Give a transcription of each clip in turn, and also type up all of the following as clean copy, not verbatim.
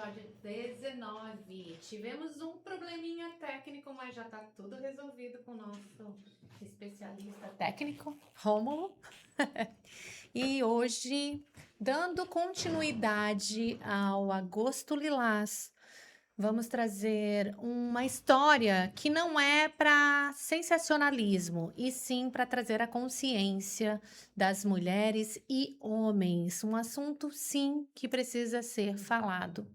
episódio 19. Tivemos um probleminha técnico, mas já tá tudo resolvido com o nosso especialista técnico, Rômulo. E hoje, dando continuidade ao Agosto Lilás, vamos trazer uma história que não é para sensacionalismo, e sim para trazer a consciência das mulheres e homens. Um assunto, sim, que precisa ser falado.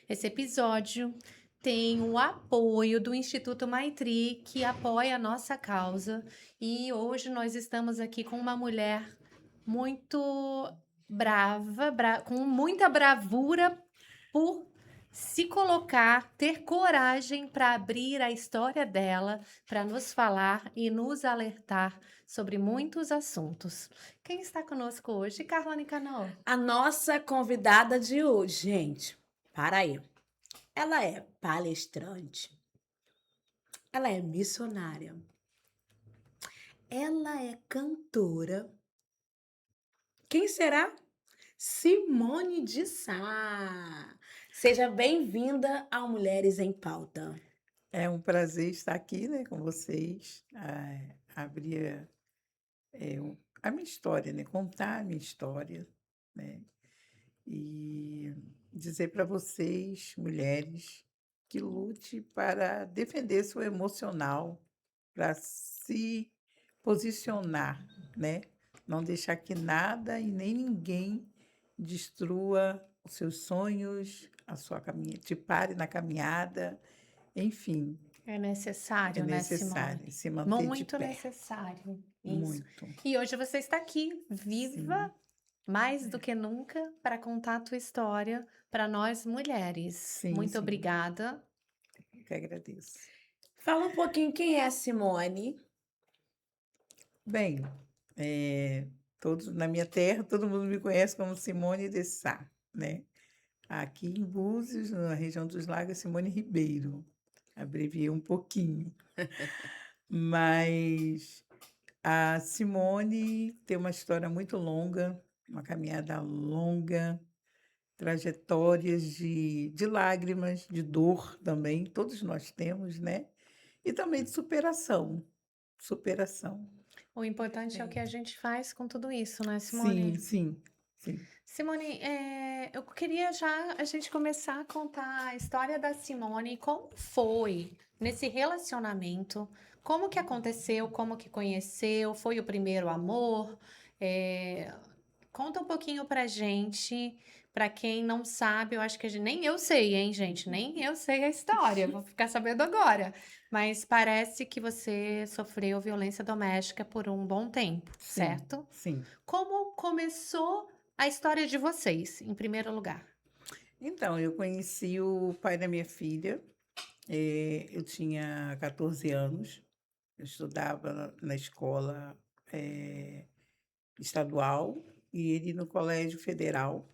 Esse episódio tem o apoio do Instituto Maitri, que apoia a nossa causa. E hoje nós estamos aqui com uma mulher muito brava, com muita bravura por se colocar, ter coragem para abrir a história dela, para nos falar e nos alertar sobre muitos assuntos. Quem está conosco hoje? Carla Nicanor. A nossa convidada de hoje, gente, para aí. Ela é palestrante, ela é missionária, ela é cantora. Quem será? Simone de Sá. Seja bem-vinda ao Mulheres em Pauta. É um prazer estar aqui, né, com vocês, abrir a minha história, né, contar a minha história, né, e dizer para vocês, mulheres, que lute para defender seu emocional, para se posicionar, né, não deixar que nada e nem ninguém destrua os seus sonhos, a sua caminhada, te pare na caminhada, enfim. É É necessário, né, necessário Simone? se manter de Muito pé. necessário. Isso. Muito. E hoje você está aqui, viva, Sim. mais do que nunca, para contar a tua história para nós mulheres. Sim, Muito sim. obrigada. Eu que agradeço. Fala um pouquinho quem é a Simone. Bem, todos na minha terra, todo mundo me conhece como Simone de Sá, né? Aqui em Búzios, na região dos Lagos, Simone Ribeiro. Abreviei um pouquinho. Mas a Simone tem uma história muito longa, uma caminhada longa, trajetórias de lágrimas, de dor também, todos nós temos, né? E também de superação. Superação. O importante é o que a gente faz com tudo isso, né, Sim, Simone? sim, sim. Simone, eu queria já a gente começar a contar a história da Simone, como foi nesse relacionamento, como que aconteceu, como que conheceu, foi o primeiro amor? É, conta um pouquinho pra gente, pra quem não sabe, eu acho que nem eu sei, hein, gente, nem eu sei a história, vou ficar sabendo agora. Mas parece que você sofreu violência doméstica por um bom tempo, Sim, certo? sim. Como começou a história de vocês, em primeiro lugar? Então, eu conheci o pai da minha filha, eu tinha 14 anos, eu estudava na escola estadual e ele no colégio federal.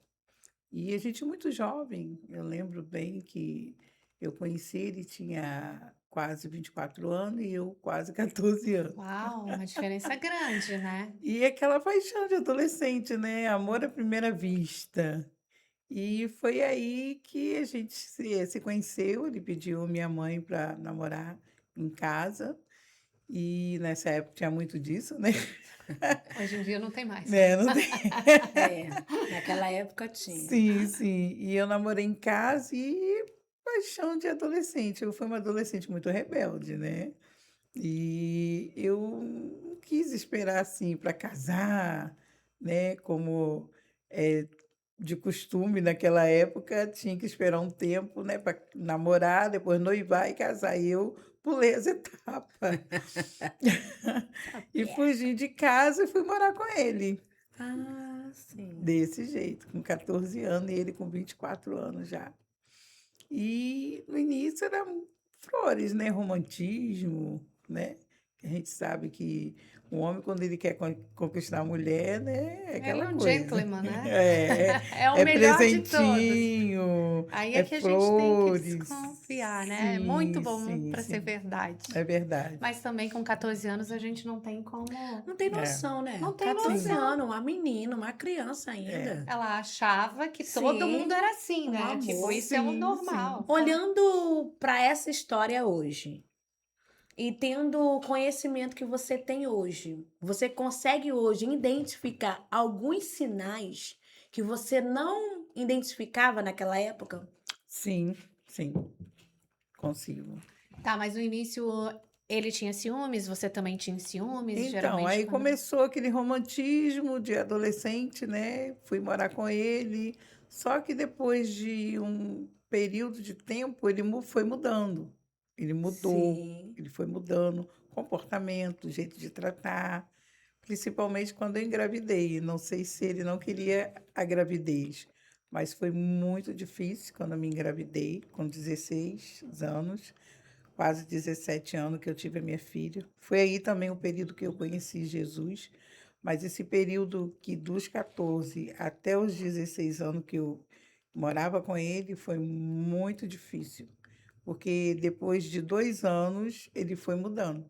E a gente muito jovem, eu lembro bem que eu conheci ele, tinha quase 24 anos e eu quase 14 anos. Uau, uma diferença grande, né? E aquela paixão de adolescente, né? Amor à primeira vista. E foi aí que a gente se conheceu. Ele pediu minha mãe para namorar em casa. E nessa época tinha muito disso, né? Hoje em dia não tem mais. Né, não tem. É, naquela época tinha. Sim, sim. E eu namorei em casa e paixão de adolescente. Eu fui uma adolescente muito rebelde, né? E eu não quis esperar assim para casar, né? Como é, de costume naquela época, tinha que esperar um tempo, né, para namorar, depois noivar e casar. E eu pulei as etapas. E fugi de casa e fui morar com ele. Ah, sim. Desse jeito, com 14 anos e ele com 24 anos já. E no início era flores, né? Romantismo, né? gente sabe que o homem, quando ele quer conquistar a mulher, né, é Ele é aquela um coisa. gentleman, né? É, É o é melhor de todos. presentinho, Aí é é que a gente tem que flores. desconfiar, né? É muito Sim, bom sim, para ser sim. verdade. É verdade. Mas também com 14 anos a gente não tem como. Não tem É, noção, né? Não tem 14 sim, noção. anos, uma menina, uma criança ainda. Ela achava que todo mundo Sim, era assim, um né? Tipo, amor. isso é o sim, sim. normal. Olhando para essa história hoje e tendo o conhecimento que você tem hoje, você consegue hoje identificar alguns sinais que você não identificava naquela época? Sim, sim, consigo. Tá, mas no início ele tinha ciúmes, você também tinha ciúmes, Então, geralmente aí quando. começou aquele romantismo de adolescente, né? Fui morar com ele. Só que depois de um período de tempo, ele foi mudando. Ele mudou, Sim. ele foi mudando comportamento, jeito de tratar, principalmente quando eu engravidei. Não sei se ele não queria a gravidez, mas foi muito difícil quando eu me engravidei, com 16 anos, quase 17 anos que eu tive a minha filha. Foi aí também o período que eu conheci Jesus, mas esse período que dos 14 até os 16 anos que eu morava com ele foi muito difícil, porque depois de 2 anos ele foi mudando,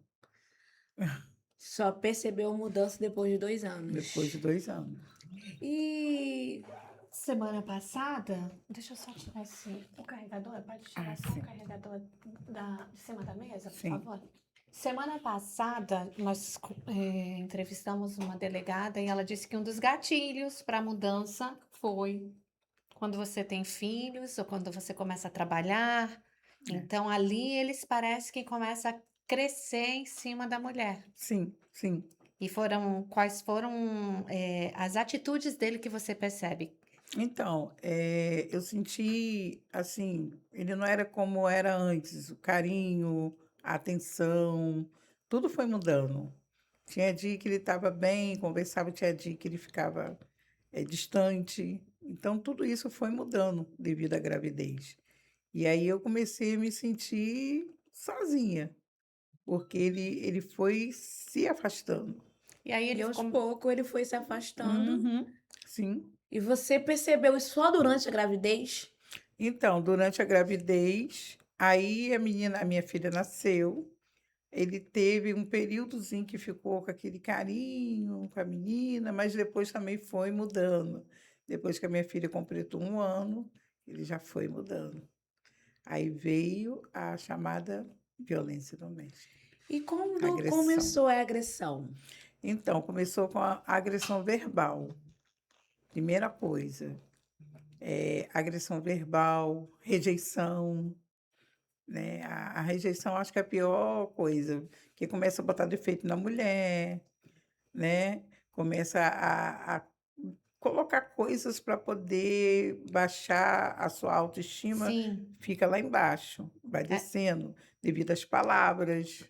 Só percebeu a mudança depois de 2 depois anos. de 2 anos. E semana passada, deixa eu só tirar o carregador, pode tirar só o Sim, carregador de cima da mesa, por sim, favor? Semana passada, nós entrevistamos uma delegada e ela disse que um dos gatilhos para a mudança foi quando você tem filhos ou quando você começa a trabalhar. é. Então, ali eles parecem que começam a crescer em cima da mulher. Sim, sim. E quais foram as atitudes dele que você percebe? Então, eu senti, assim, ele não era como era antes, o carinho, a atenção, tudo foi mudando. Tinha dia que ele estava bem, conversava, tinha dia que ele ficava distante. Então, tudo isso foi mudando devido à gravidez. E aí eu comecei a me sentir sozinha, porque ele foi se afastando. E aí E ele aos ficou. poucos ele foi se afastando. Uhum, sim. E você percebeu isso só durante a gravidez? Então, durante a gravidez, aí a minha filha nasceu, ele teve um períodozinho que ficou com aquele carinho com a menina, mas depois também foi mudando. Depois que a minha filha completou 1 ano, ele já foi mudando. Aí veio a chamada violência doméstica, E quando agressão. começou a agressão? Então, começou com a agressão verbal. Primeira coisa, agressão verbal, rejeição, né? A rejeição acho que é a pior coisa, que começa a botar defeito na mulher, né? Começa a colocar coisas para poder baixar a sua autoestima, Sim. fica lá embaixo, vai É, descendo devido às palavras.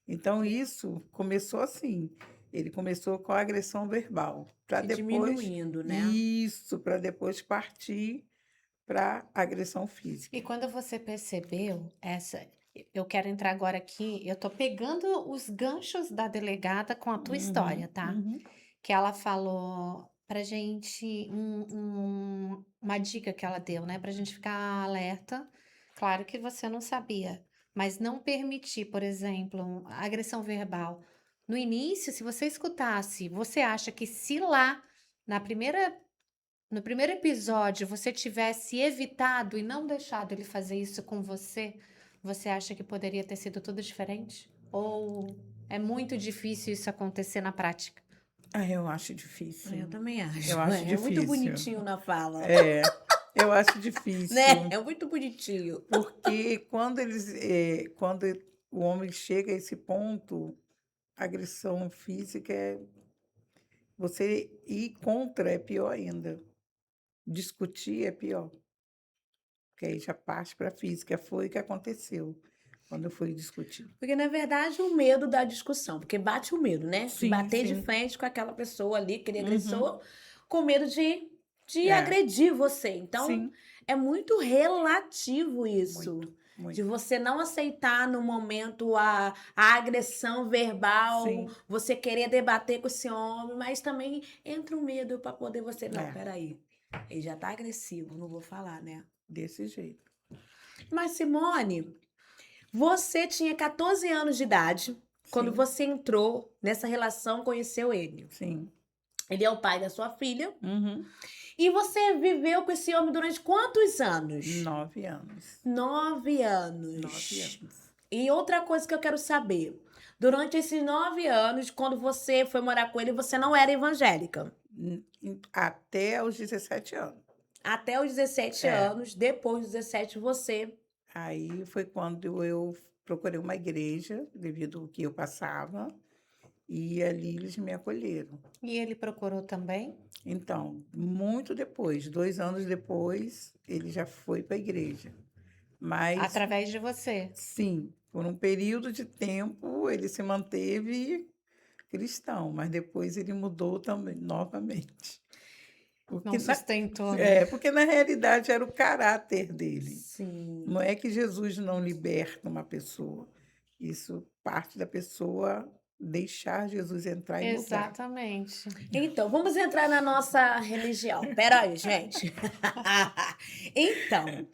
Então isso começou assim. Ele começou com a agressão verbal, para Te depois diminuindo, né? isso, para depois partir para agressão física. e quando você percebeu essa. Eu quero entrar agora aqui. Eu tô pegando os ganchos da delegada com a tua história, Uhum, tá? uhum. Que ela falou pra gente uma dica que ela deu, né? Pra gente ficar alerta. Claro que você não sabia, mas não permitir, por exemplo, a agressão verbal. No início, se você escutasse, você acha que se lá na primeira no primeiro episódio você tivesse evitado e não deixado ele fazer isso com você, você acha que poderia ter sido tudo diferente? Ou é muito difícil isso acontecer na prática? Ah, eu acho difícil. Eu também acho. Eu acho É muito difícil. bonitinho na fala, É, eu acho né? difícil, É muito bonitinho. porque quando o homem chega a esse ponto, agressão física você ir contra é pior ainda. Discutir é pior, porque aí já parte para a física. Foi o que aconteceu quando eu fui discutir. Porque, na verdade, o medo da discussão. Porque bate o medo, né? De Sim, bater de sim. frente com aquela pessoa ali, aquele Uhum. agressor, com medo de É, agredir você. Então, sim, é muito relativo isso. muito. muito. De você não aceitar no momento a agressão verbal, Sim, você querer debater com esse homem, mas também entra um medo para poder você. Não, é, peraí. Ele já tá agressivo, não vou falar, né? desse jeito. Mas, Simone, você tinha 14 anos de idade quando Sim, você entrou nessa relação, conheceu ele. sim. Ele é o pai da sua filha. Uhum. E você viveu com esse homem durante quantos anos? 9 anos. 9 9 anos. anos. E outra coisa que eu quero saber. Durante esses 9 anos, quando você foi morar com ele, você não era evangélica. Até os 17 anos. Até os 17 É. anos, depois dos 17, você. Aí foi quando eu procurei uma igreja, devido ao que eu passava, e ali eles me acolheram. E ele procurou também? Então, muito depois, 2 anos depois, ele já foi para a igreja. Mas, Através de você. sim, por um período de tempo ele se manteve cristão, mas depois ele mudou também, novamente. Porque Não sustentou, né? porque na realidade era o caráter dele. Sim. Não é que Jesus não liberta uma pessoa. Isso parte da pessoa deixar Jesus entrar e mudar. Exatamente. Então, vamos entrar na nossa religião. Peraí, gente. Então,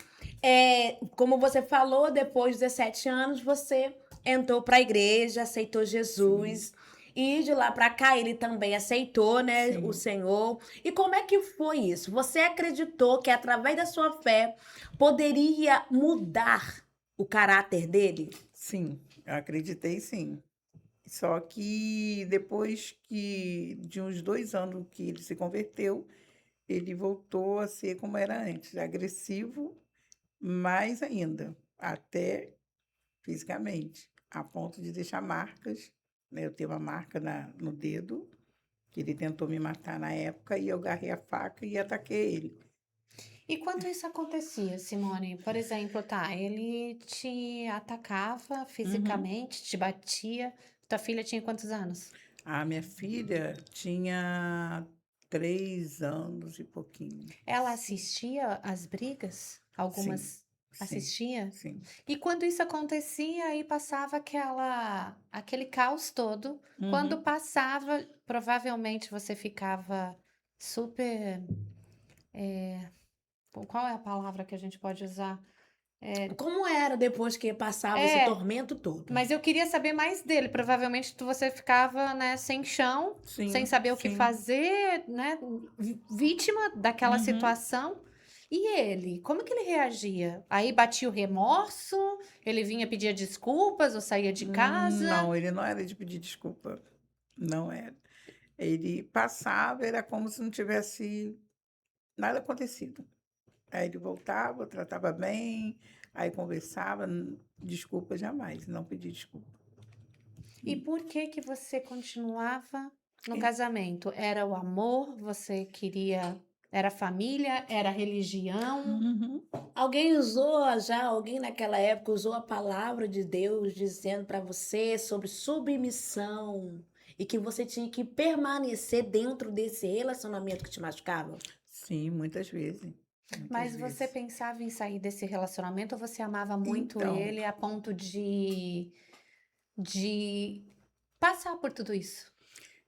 como você falou, depois de 17 anos, você entrou para a igreja, aceitou Jesus. E de lá para cá ele também aceitou, né, Sim. o Senhor. E como é que foi isso? Você acreditou que através da sua fé poderia mudar o caráter dele? Sim, eu acreditei sim. Só que depois de uns 2 anos que ele se converteu, ele voltou a ser como era antes, agressivo, mais ainda, até fisicamente, a ponto de deixar marcas, né? Eu tenho uma marca no dedo, que ele tentou me matar na época, e eu agarrei a faca e ataquei ele. E quando isso acontecia, Simone? Por exemplo, tá, ele te atacava fisicamente, te batia. Tua filha tinha quantos anos? A minha filha tinha 3 anos e pouquinho. Ela assistia às brigas? Sim, Algumas sim, assistia? sim. E quando isso acontecia, aí passava aquele caos todo. Quando Uhum. passava, provavelmente você ficava super. Qual é a palavra que a gente pode usar? Como era depois que passava esse É, tormento todo? mas eu queria saber mais dele. Provavelmente você ficava, né, sem chão, sem Sim, saber o que sim. fazer, né, vítima daquela Uhum. situação. E ele, como que ele reagia? Aí batia o remorso? Ele vinha pedir desculpas ou saía de casa? Não, ele não era de pedir desculpa. Não era. Ele passava, era como se não tivesse nada acontecido. Aí ele voltava, tratava bem, aí conversava, desculpa jamais, não pedi desculpa. E por que que você continuava no E- casamento? Era o amor? Você queria? Era família? Era religião? Uhum. Alguém usou já, alguém naquela época usou a palavra de Deus dizendo para você sobre submissão e que você tinha que permanecer dentro desse relacionamento que te machucava? Sim, muitas vezes. Muitas Mas você vezes. pensava em sair desse relacionamento ou você amava muito Então, ele a ponto de passar por tudo isso?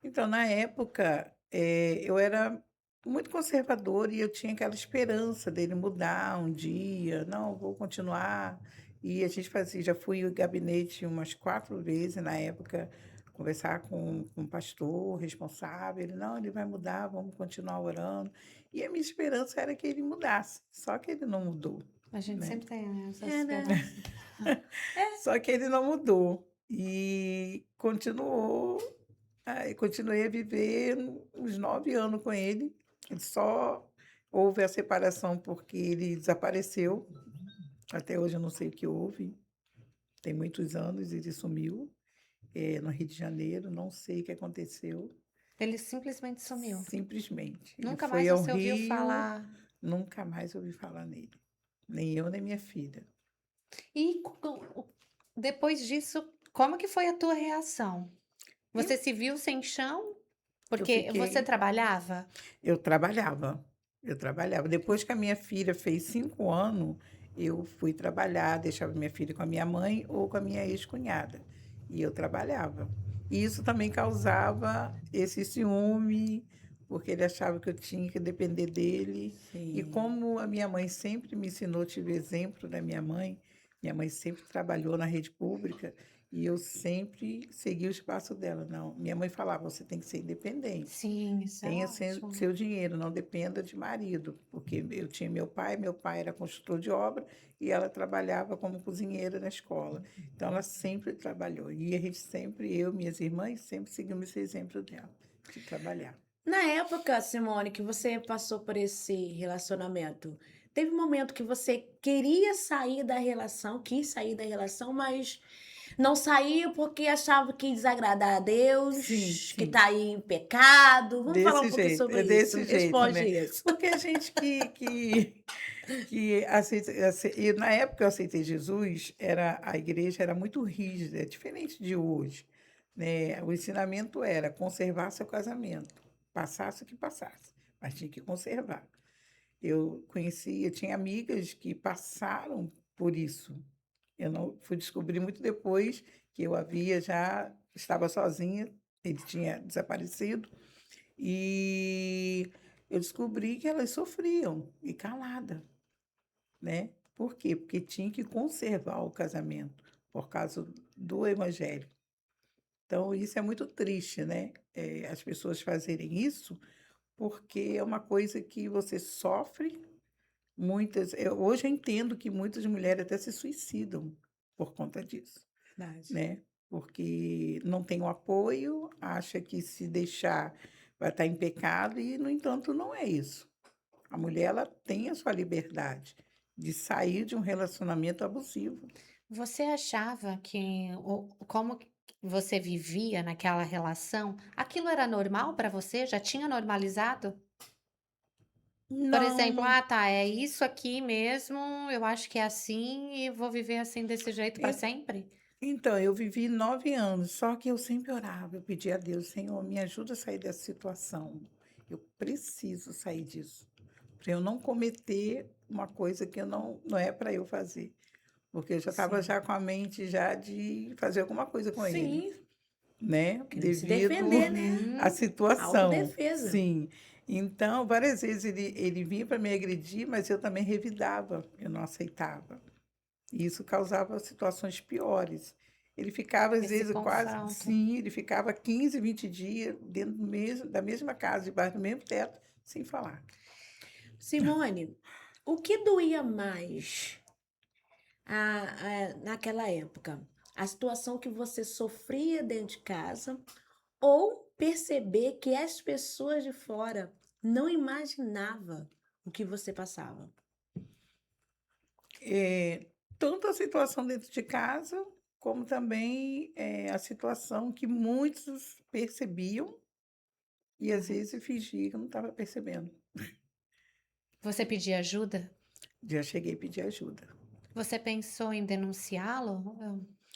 então, na época, eu era muito conservadora e eu tinha aquela esperança dele mudar um dia. Não, vou continuar. E a gente fazia, já fui ao gabinete umas 4 vezes na época, conversar com o pastor responsável. Ele, não, ele vai mudar, vamos continuar orando. E a minha esperança era que ele mudasse, só que ele não mudou, A gente né? sempre tem, né, essa É, né? esperança. Só que ele não mudou. E continuou. Aí continuei a viver uns 9 anos com ele. Ele só houve a separação porque ele desapareceu. Até hoje eu não sei o que houve. Tem muitos anos ele sumiu, no Rio de Janeiro. Não sei o que aconteceu. Ele simplesmente sumiu. Simplesmente. Ele Nunca foi mais ao você ouviu Rio, falar. nunca mais ouvi falar nele. Nem eu, nem minha filha. E depois disso, como que foi a tua reação? Você se viu sem chão? Eu Porque você fiquei. trabalhava? Eu trabalhava. Eu trabalhava. Depois que a minha filha fez 5 anos, eu fui trabalhar, deixava minha filha com a minha mãe ou com a minha ex-cunhada. E eu trabalhava. E isso também causava esse ciúme, porque ele achava que eu tinha que depender dele. E Sim. como a minha mãe sempre me ensinou, tive exemplo da minha mãe sempre trabalhou na rede pública e eu sempre segui o espaço dela. Não, minha mãe falava, você tem que ser independente. Sim, isso é Tenha ótimo. seu dinheiro, não dependa de marido, porque eu tinha meu pai era construtor de obra e ela trabalhava como cozinheira na escola. Então, ela sempre trabalhou. E a gente sempre, eu e minhas irmãs, sempre seguimos esse exemplo dela, de trabalhar. Na época, Simone, que você passou por esse relacionamento, teve um momento que você queria sair da relação, quis sair da relação, mas não saiu porque achava que ia desagradar a Sim, Deus, que sim. tá aí em pecado. Vamos falar um Desse pouquinho jeito, sobre é isso. desse jeito, Responde né? isso. Porque a gente que aceita, e na época que eu aceitei Jesus, a igreja era muito rígida, é diferente de hoje, né? O ensinamento era conservar seu casamento, passasse o que passasse, mas tinha que conservar. Eu tinha amigas que passaram por isso. Eu não fui descobrir muito depois que estava sozinha, ele tinha desaparecido, e eu descobri que elas sofriam e calada, né? Por quê? Porque tinha que conservar o casamento por causa do evangelho. Então, isso é muito triste, né? As pessoas fazerem isso, porque é uma coisa que você sofre. Hoje eu entendo que muitas mulheres até se suicidam por conta disso, Verdade. né? Porque não tem o apoio, acha que se deixar vai estar em pecado e, no entanto, não é isso. A mulher ela tem a sua liberdade de sair de um relacionamento abusivo. Você achava que como que você vivia naquela relação, aquilo era normal para você? Já tinha normalizado? Por exemplo, Não, ah, tá, é isso aqui mesmo, eu acho que é assim e vou viver assim desse jeito para en- sempre? então, eu vivi 9 anos, só que eu sempre orava, eu pedia a Deus, Senhor, me ajuda a sair dessa situação. Eu preciso sair disso, para eu não cometer uma coisa que eu não é para eu fazer. Porque eu já estava Sim. já com a mente já de fazer alguma coisa com ele, Sim, né? querendo se Devido defender, né? à Uhum. situação, Autodefesa. sim. Então, várias vezes ele vinha para me agredir, mas eu também revidava, eu não aceitava. E isso causava situações piores. Ele ficava, às Esse vezes, quase, confronto. sim, ele ficava 15, 20 dias dentro da mesma casa, debaixo do mesmo teto, sem falar. Simone, o que doía mais naquela época? A situação que você sofria dentro de casa ou perceber que as pessoas de fora não imaginavam o que você passava? Eh, Tanto a situação dentro de casa, como também, a situação que muitos percebiam e, às Uhum. vezes, fingia que não estava percebendo. Você pedia ajuda? Já cheguei a pedir ajuda. Você pensou em denunciá-lo?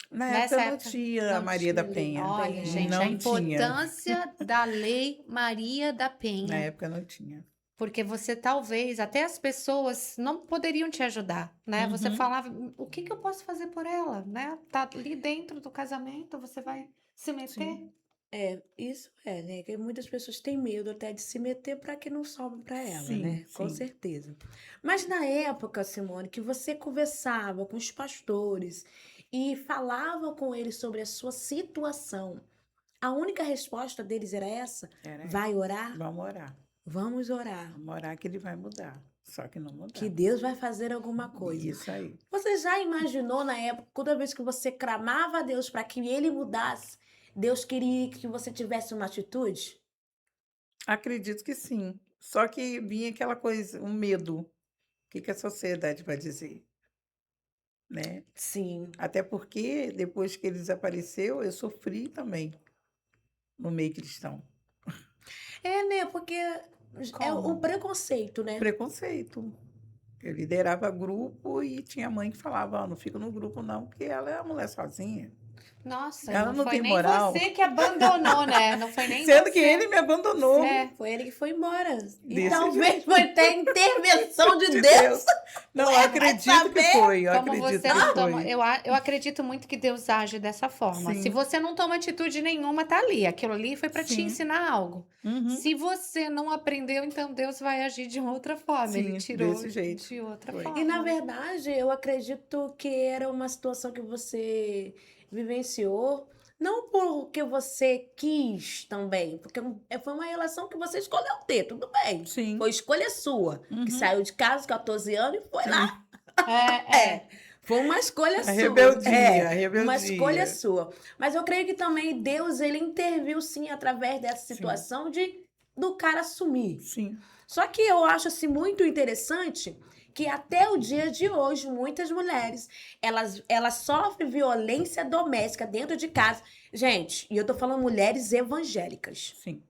Na época Nessa não época tinha a não Maria da tinha. Lei da Penha, Olha, Penha. gente, a não tinha. importância da Lei Maria da Na Penha. época não tinha. Porque você talvez, até as pessoas não poderiam te ajudar, né? Você Uhum. falava, o que que eu posso fazer por ela, né? Tá ali dentro do casamento, você vai se meter? Sim, Isso é, né? Que muitas pessoas têm medo até de se meter para que não sobre para ela, sim, né? Com sim. certeza. Mas na época, Simone, que você conversava com os pastores e falava com eles sobre a sua situação, a única resposta deles era essa? Era Vai essa. orar? Vamos orar. Vamos orar. Vamos orar que ele vai mudar. Só que não Que mudava. Deus vai fazer alguma coisa. Isso aí. Você já imaginou na época, toda vez que você clamava a Deus para que ele mudasse, Deus queria que você tivesse uma atitude? Acredito que sim. Só que vinha aquela coisa, um medo. O que que a sociedade vai dizer, né? Sim. Até porque depois que ele desapareceu, eu sofri também no meio cristão. É, né? Porque é o Como? preconceito, né? Preconceito. Eu liderava grupo e tinha mãe que falava, "Ó, não fica no grupo não, porque ela é uma mulher sozinha." Nossa, Ela não não foi tem nem moral. você que abandonou, né? Não foi nem Sendo você. que ele me abandonou. É. Foi ele que foi embora. E Desse talvez foi até intervenção de De Deus. Não, Ué, eu acredito que saber? foi. Eu Como acredito você que não foi. toma. Eu acredito muito que Deus age dessa forma. Sim. Se você não toma atitude nenhuma, tá ali. Aquilo ali foi para te Sim. ensinar algo. Uhum. Se você não aprendeu, então Deus vai agir de outra forma. Ele Sim, tirou desse jeito. de outra Foi. forma. E na verdade, eu acredito que era uma situação que você vivenciou, não porque você quis também, porque foi uma relação que você escolheu ter, tudo bem. Sim. Foi escolha sua, Uhum. que saiu de casa aos 14 anos e foi lá. É. Foi uma escolha A sua. rebeldia, a rebeldia. Uma escolha sua. Mas eu creio que também Deus, ele interviu sim através dessa Sim. situação do cara assumir. Sim. Só que eu acho assim muito interessante que até o dia de hoje, muitas mulheres, elas sofrem violência doméstica dentro de casa. Gente, e eu tô falando mulheres evangélicas. Sim.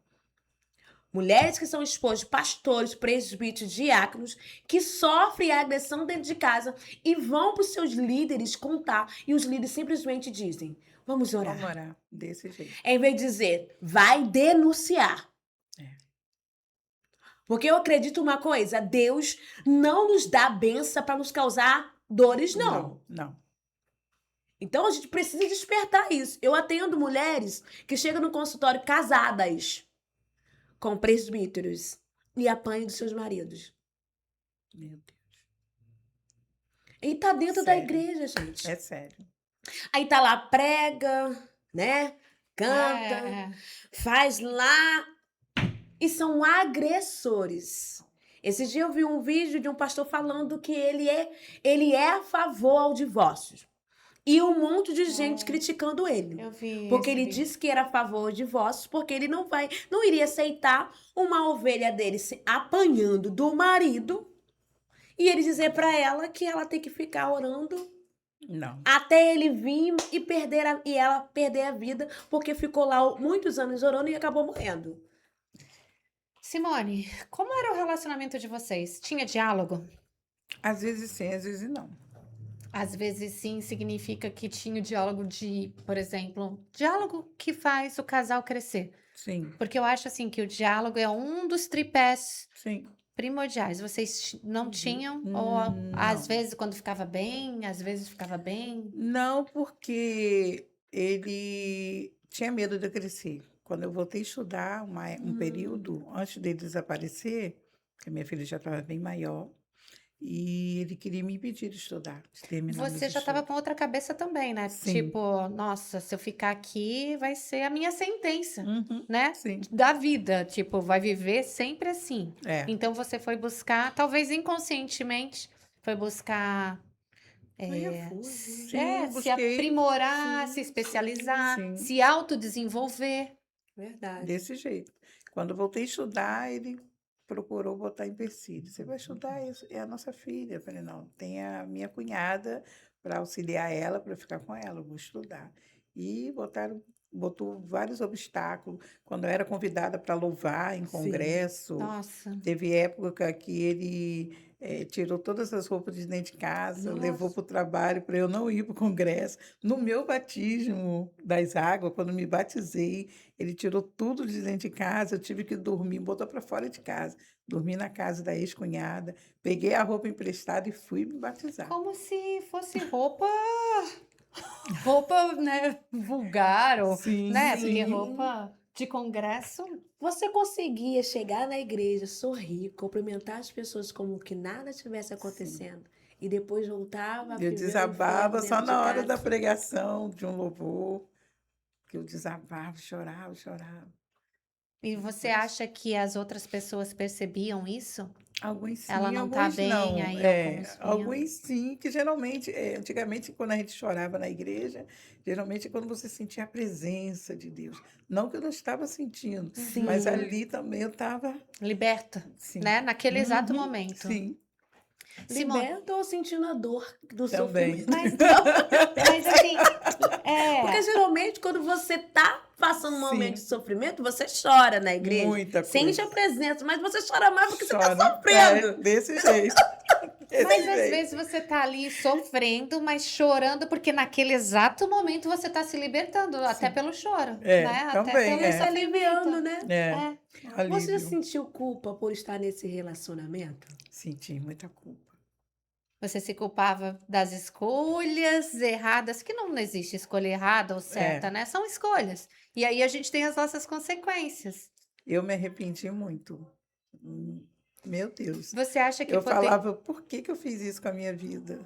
Mulheres que são esposas de pastores, presbíteros, diáconos, que sofrem agressão dentro de casa e vão para os seus líderes contar. E os líderes simplesmente dizem, vamos orar. Vamos orar. Desse jeito. Em vez de dizer, vai denunciar. Porque eu acredito uma coisa, Deus não nos dá benção para nos causar dores, não. Não. Então a gente precisa despertar isso. Eu atendo mulheres que chegam no consultório casadas com presbíteros e apanham dos seus maridos. Meu Deus. E tá dentro da Sério. igreja, gente. É sério. Aí tá lá, prega, né? Canta, faz lá. E são agressores. Esse dia eu vi um vídeo de um pastor falando que ele é a favor ao divórcio. E um monte de gente criticando ele. Eu vi. Porque esse ele vídeo. disse que era a favor ao divórcio, porque ele não iria aceitar uma ovelha dele se apanhando do marido e ele dizer pra ela que ela tem que ficar orando Não. até ele vir e ela perder a vida, porque ficou lá muitos anos orando e acabou morrendo. Simone, como era o relacionamento de vocês? Tinha diálogo? Às vezes sim, às vezes não. Às vezes sim significa que tinha o diálogo de, por exemplo, diálogo que faz o casal crescer. Sim. Porque eu acho assim que o diálogo é um dos tripés Sim. primordiais. Vocês não tinham? Ou Não. às vezes quando ficava bem, às vezes ficava bem? Não, porque ele tinha medo de eu crescer. Quando eu voltei a estudar um período antes dele desaparecer, que a minha filha já estava bem maior, e ele queria me impedir de estudar, de terminar meus Você já estava estudos. com outra cabeça também, né? Sim. Tipo, nossa, se eu ficar aqui vai ser a minha sentença, Uhum. né? Sim. Da vida, tipo, vai viver sempre assim. É. Então você foi buscar, talvez inconscientemente, foi buscar Refúgio. Sim, se busquei. aprimorar, Sim, se especializar, sim. se autodesenvolver. Verdade. Desse jeito. Quando eu voltei a estudar, ele procurou botar empecilho. Você vai estudar isso? É a nossa filha. Eu falei, não, tem a minha cunhada para auxiliar ela, para ficar com ela, eu vou estudar. E botou vários obstáculos. Quando eu era convidada para louvar em Sim. congresso, Nossa, teve época que ele tirou todas as roupas de dentro de casa, levou Nossa. para o trabalho para eu não ir para o congresso. No meu batismo das águas, quando me batizei, ele tirou tudo de dentro de casa, eu tive que dormir, botou para fora de casa. Dormi na casa da ex-cunhada, peguei a roupa emprestada e fui me batizar. como se fosse roupa, né, vulgar, ou, Sim, né? Porque sim. roupa de congresso. Você conseguia chegar na igreja, sorrir, cumprimentar as pessoas como que nada estivesse acontecendo. E depois voltava a Eu viver um desabava inferno só dentro de na hora da casa. pregação de um louvor, que eu desabava, chorava. E você acha que as outras pessoas percebiam isso? Alguns sim, Ela não tá alguns bem, não. aí alguns vinham. Alguns sim, que geralmente, antigamente, quando a gente chorava na igreja, geralmente é quando você sentia a presença de Deus. Não que eu não estava sentindo, Sim. mas ali também eu estava, Liberta, sim. né? Naquele exato Uhum, momento. Sim, Simone, Liberta ou sentindo a dor do também. sofrimento. mas assim, Porque geralmente quando você tá passando um Sim. momento de sofrimento, você chora na igreja. Muita Sente coisa. a presença, mas você chora mais porque você Chora, tá sofrendo. desse jeito. Mas às vezes você tá ali sofrendo, mas chorando, porque naquele exato momento você tá se libertando, até Sim. pelo choro, É, né? Até também, pelo Talvez se aliviando, né? É, É. Você já alívio. sentiu culpa por estar nesse relacionamento? Senti muita culpa. Você se culpava das escolhas erradas, que não existe escolha errada ou certa, É, né? São escolhas. E aí a gente tem as nossas consequências. eu me arrependi muito. Hum, Meu Deus. Você acha que Eu poder. falava, por que que eu fiz isso com a minha vida?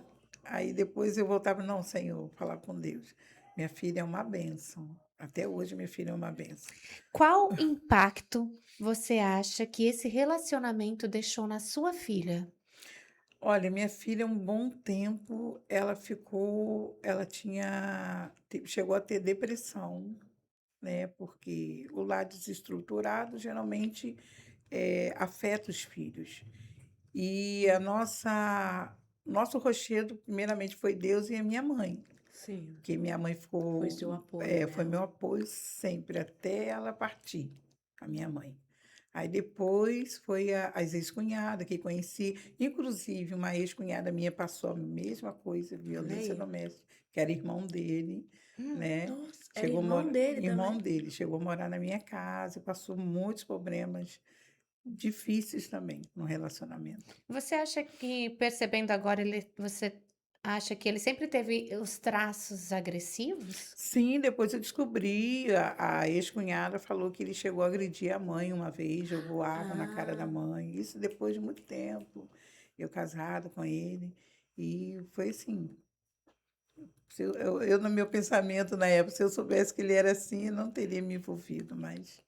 Aí depois eu voltava, não, Senhor, falar com Deus. Minha filha é uma bênção. Até hoje, minha filha é uma bênção. Qual impacto você acha que esse relacionamento deixou na sua filha? Olha, minha filha, um bom tempo, chegou a ter depressão, né? Porque o lar desestruturado geralmente afeta os filhos. E nosso rochedo, primeiramente, foi Deus e a minha mãe, Sim. porque minha mãe Foi seu apoio, foi né? meu apoio sempre, até ela partir, a minha mãe. Aí depois foi as ex-cunhadas que conheci, inclusive uma ex-cunhada minha passou a mesma coisa, Olha violência aí. doméstica, que era irmão dele, né? Nossa, era irmão dele Irmão também. dele, chegou a morar na minha casa, passou muitos problemas difíceis também no relacionamento. Você acha que, percebendo agora, você acha que ele sempre teve os traços agressivos? Sim, depois eu descobri, a ex-cunhada falou que ele chegou a agredir a mãe uma vez, jogou água na cara da Ah, mãe, isso depois de muito tempo, eu casada com ele, e foi assim, no meu pensamento na época, se eu soubesse que ele era assim, eu não teria me envolvido, mas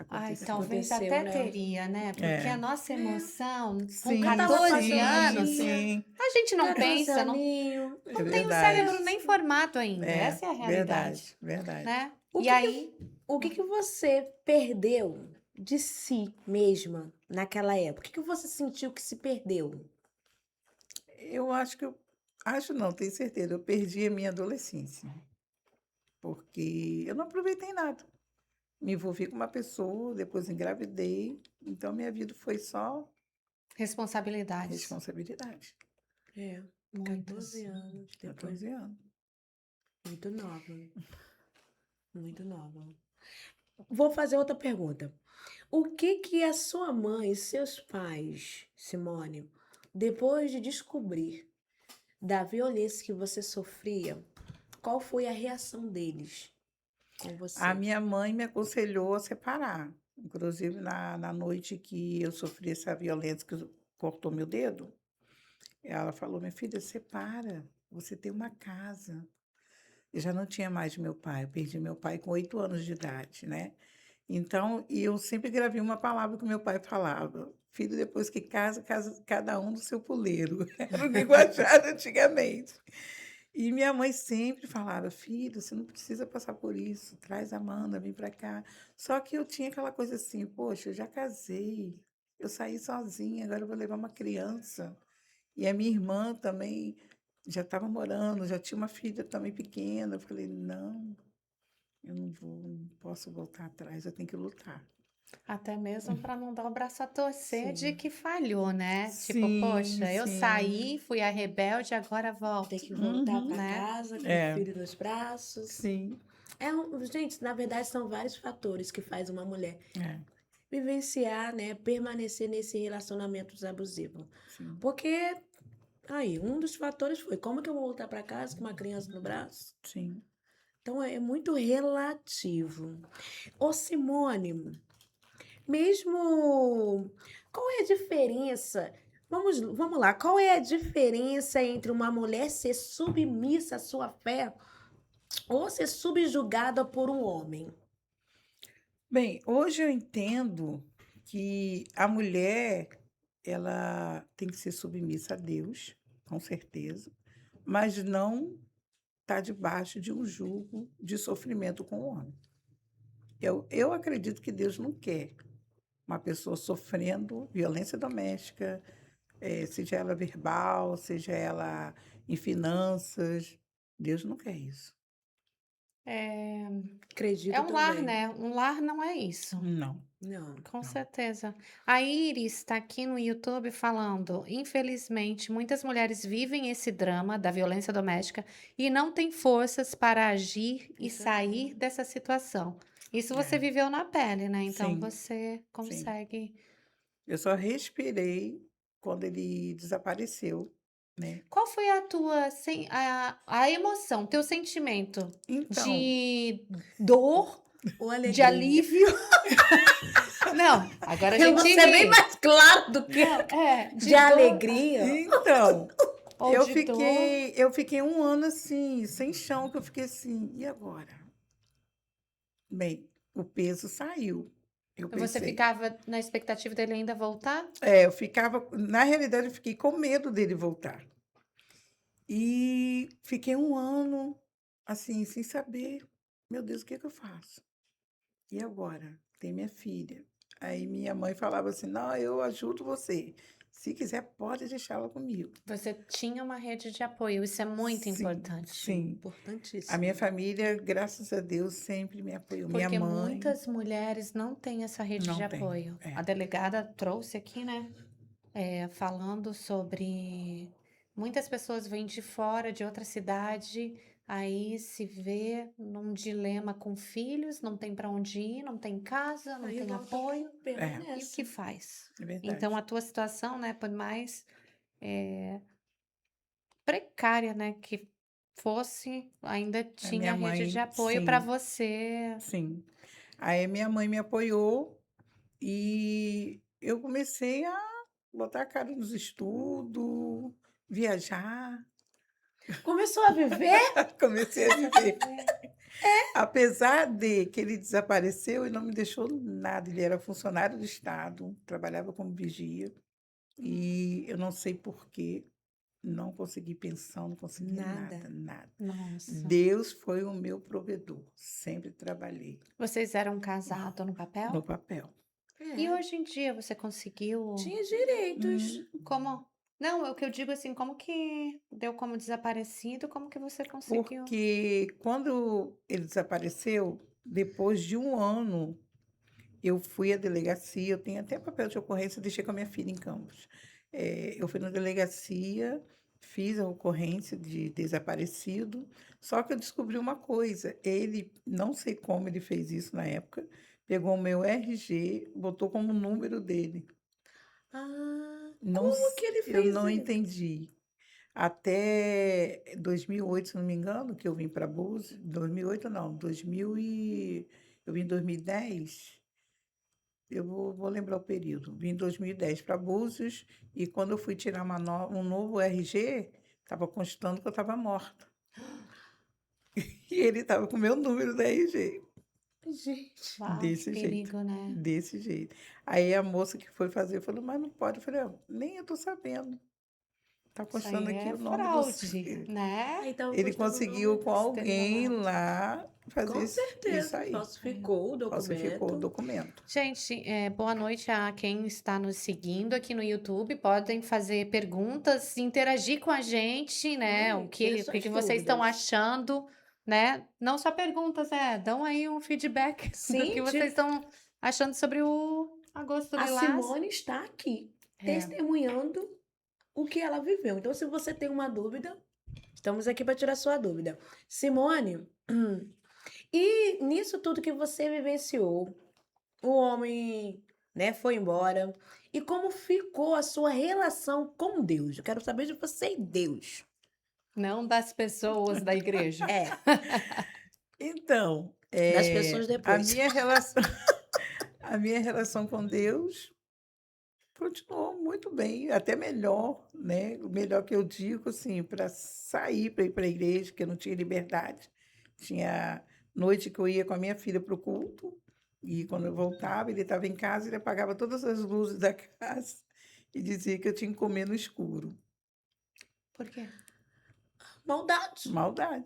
Ai, aconteceu. talvez aconteceu, até né? teria, né? Porque a É, nossa emoção, com sim, Eu tava com a 14 sim, anos, Dorinha, sim, a gente não 14 pensa, não, aninho. é não tem o cérebro verdade, nem formado ainda. é, Essa é a realidade, verdade, verdade. né? O E que que, aí, o que que você perdeu de si mesma naquela época? O que que você sentiu que se perdeu? Eu acho que acho não, tenho certeza, eu perdi a minha adolescência, porque eu não aproveitei nada. Me envolvi com uma pessoa, depois engravidei, então minha vida foi só responsabilidades. responsabilidade. É, Muitas. 14 anos depois, 14 anos. muito nova, muito nova. Vou fazer outra pergunta. O que que a sua mãe e seus pais, Simone, depois de descobrir da violência que você sofria, qual foi a reação deles com A você? minha mãe me aconselhou a separar, inclusive na noite que eu sofri essa violência que cortou meu dedo, ela falou: minha filha, separa, você tem uma casa. Eu já não tinha mais meu pai, eu perdi meu pai com 8 anos de idade, né? Então, e eu sempre gravei uma palavra que meu pai falava: filho, depois que casa, casa cada um do seu puleiro. Era o linguajar antigamente. E minha mãe sempre falava: filho, você não precisa passar por isso, traz a Amanda, vem para cá. Só que eu tinha aquela coisa assim: poxa, eu já casei, eu saí sozinha, agora eu vou levar uma criança. E a minha irmã também já estava morando, já tinha uma filha também pequena. Eu falei: não, eu não vou, não posso voltar atrás, eu tenho que lutar. Até mesmo para não dar o braço a torcer de Sim, que falhou, né? Tipo, Sim, poxa, eu sim. saí, fui a rebelde, agora tem volto, que voltar Uhum. para né? casa com o É, filho nos braços. sim. Gente, na verdade são vários fatores que faz uma mulher É, vivenciar, né, permanecer nesse relacionamento abusivo. sim, Porque aí, um dos fatores foi como que eu vou voltar para casa com uma criança no braço? sim. Então é muito relativo. Ô Simone, mesmo qual é a diferença? Vamos lá, qual é a diferença entre uma mulher ser submissa à sua fé ou ser subjugada por um homem? Bem, hoje eu entendo que a mulher, ela tem que ser submissa a Deus, com certeza, mas não estar debaixo de um jugo de sofrimento com o homem. Eu acredito que Deus não quer uma pessoa sofrendo violência doméstica, seja ela verbal, seja ela em finanças. Deus não quer isso. É, é Acredito um lar, também. né? Um lar não é isso. Não. Não. Com Não. certeza. A Iris está aqui no YouTube falando: infelizmente, muitas mulheres vivem esse drama da violência doméstica e não têm forças para agir e Isso é sair dessa situação. Isso você É, viveu na pele, né? Então sim, você sim. consegue. Eu só respirei quando ele desapareceu, né? Qual foi a tua a emoção, teu sentimento Então, de Dor ou de alegria? alívio? Não, agora a Eu gente vou ser bem ri. mais claro do que Não, de de dor alegria. então, ou de dor. eu fiquei um ano assim, sem chão, que eu fiquei assim, e agora? Bem, o peso saiu. Eu Você pensei. ficava na expectativa dele ainda voltar? É, eu ficava, na realidade, eu fiquei com medo dele voltar. E fiquei um ano, assim, sem saber, meu Deus, o que que eu faço? E agora? Tem minha filha. Aí minha mãe falava assim: não, eu ajudo você. Se quiser, pode deixá-la comigo. Você tinha uma rede de apoio, isso é muito Sim, importante. sim. A Importantíssimo. minha família, graças a Deus, sempre me apoiou. Minha Porque mãe muitas mulheres não têm essa rede de não tem. apoio. A É, delegada trouxe aqui, né, falando sobre muitas pessoas vêm de fora, de outra cidade, aí se vê num dilema com filhos, não tem para onde ir, não tem casa, não Aí tem volta apoio, é, e o que permanece. faz? é Então, verdade. a tua situação, né, por mais precária, né, que fosse, ainda A tinha minha rede de mãe, apoio para sim, você. sim. Aí minha mãe me apoiou e eu comecei a botar a cara nos estudos, viajar. Começou a viver? Comecei a Começou a viver. viver. Apesar de que ele desapareceu e não me deixou nada, ele era funcionário do Estado, trabalhava como vigia, e eu não sei por quê, não consegui pensão, não consegui Nada. nada, nada. Nossa. Deus foi o meu provedor, sempre trabalhei Vocês eram casados no no papel? papel. E É. hoje em dia você conseguiu? Tinha direitos. Como? Não, é o que eu digo assim, como que deu como desaparecido? Como que você conseguiu? Porque quando ele desapareceu, depois de um ano, eu fui à delegacia, eu tenho até papel de ocorrência, deixei com a minha filha em Campos. Eu fui na delegacia, fiz a ocorrência de desaparecido, só que eu descobri uma coisa, ele, não sei como ele fez isso na época, pegou o meu RG, botou como número dele. Ah, Não, como que ele eu fez não isso? entendi. Até 2008, se não me engano, que eu vim para Búzios, 2008 não, 2000 eu vim em 2010. Eu vou lembrar o período. Vim em 2010 para Búzios e quando eu fui tirar um novo RG, estava constando que eu estava morta. E ele estava com o meu número da RG. Gente. Uau, que Desse jeito. perigo, né? Desse jeito. Aí a moça que foi fazer falou, mas não pode. Eu falei, nem eu estou sabendo. Está Isso constando aí aqui é o nome do. fraude, né? Aí tava Ele postando o nome. conseguiu com alguém Estelionato. lá fazer Com isso certeza. aí. Falsificou o Falsificou o documento. documento. Gente, boa noite a quem está nos seguindo aqui no YouTube. Podem fazer perguntas, interagir com a gente, né? Olha, tira O que suas que vocês estão dúvidas. achando, né? Não só perguntas, dão aí um feedback do que Sim, vocês estão achando sobre o Agosto a Lilás. Simone está aqui, É, testemunhando o que ela viveu. Então, se você tem uma dúvida, estamos aqui para tirar sua dúvida. Simone, e nisso tudo que você vivenciou, o homem, né, foi embora. E como ficou a sua relação com Deus? Eu quero saber de você e Deus. não das pessoas da igreja. É, Então, das pessoas a depois. minha relação, a minha relação com Deus continuou muito bem, até melhor, né? O melhor que eu digo, assim, para sair, para ir para a igreja, que eu não tinha liberdade. Tinha noite que eu ia com a minha filha para o culto, e quando eu voltava, ele estava em casa, ele apagava todas as luzes da casa e dizia que eu tinha que comer no escuro. Por quê? Maldade. Maldade.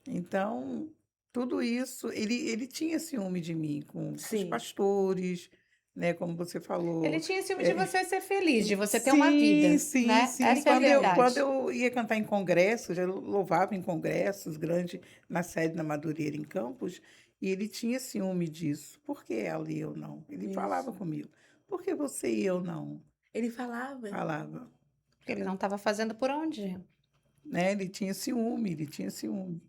Então, tudo isso, ele tinha ciúme de mim com os Sim. pastores, né? Como você Ele falou. tinha ciúme de você ser feliz, de você ter uma Sim, vida, sim, né? sim. Essa é a Quando verdade. eu ia cantar em congressos, eu louvava em congressos grandes, na sede da Madureira, em Campos, E ele tinha ciúme disso. Por que ela e eu não? Ele falava Isso. comigo. Por que você e eu não? Ele falava. Falava. Porque ele não estava fazendo por onde. Né? Ele tinha ciúme, ele tinha ciúme.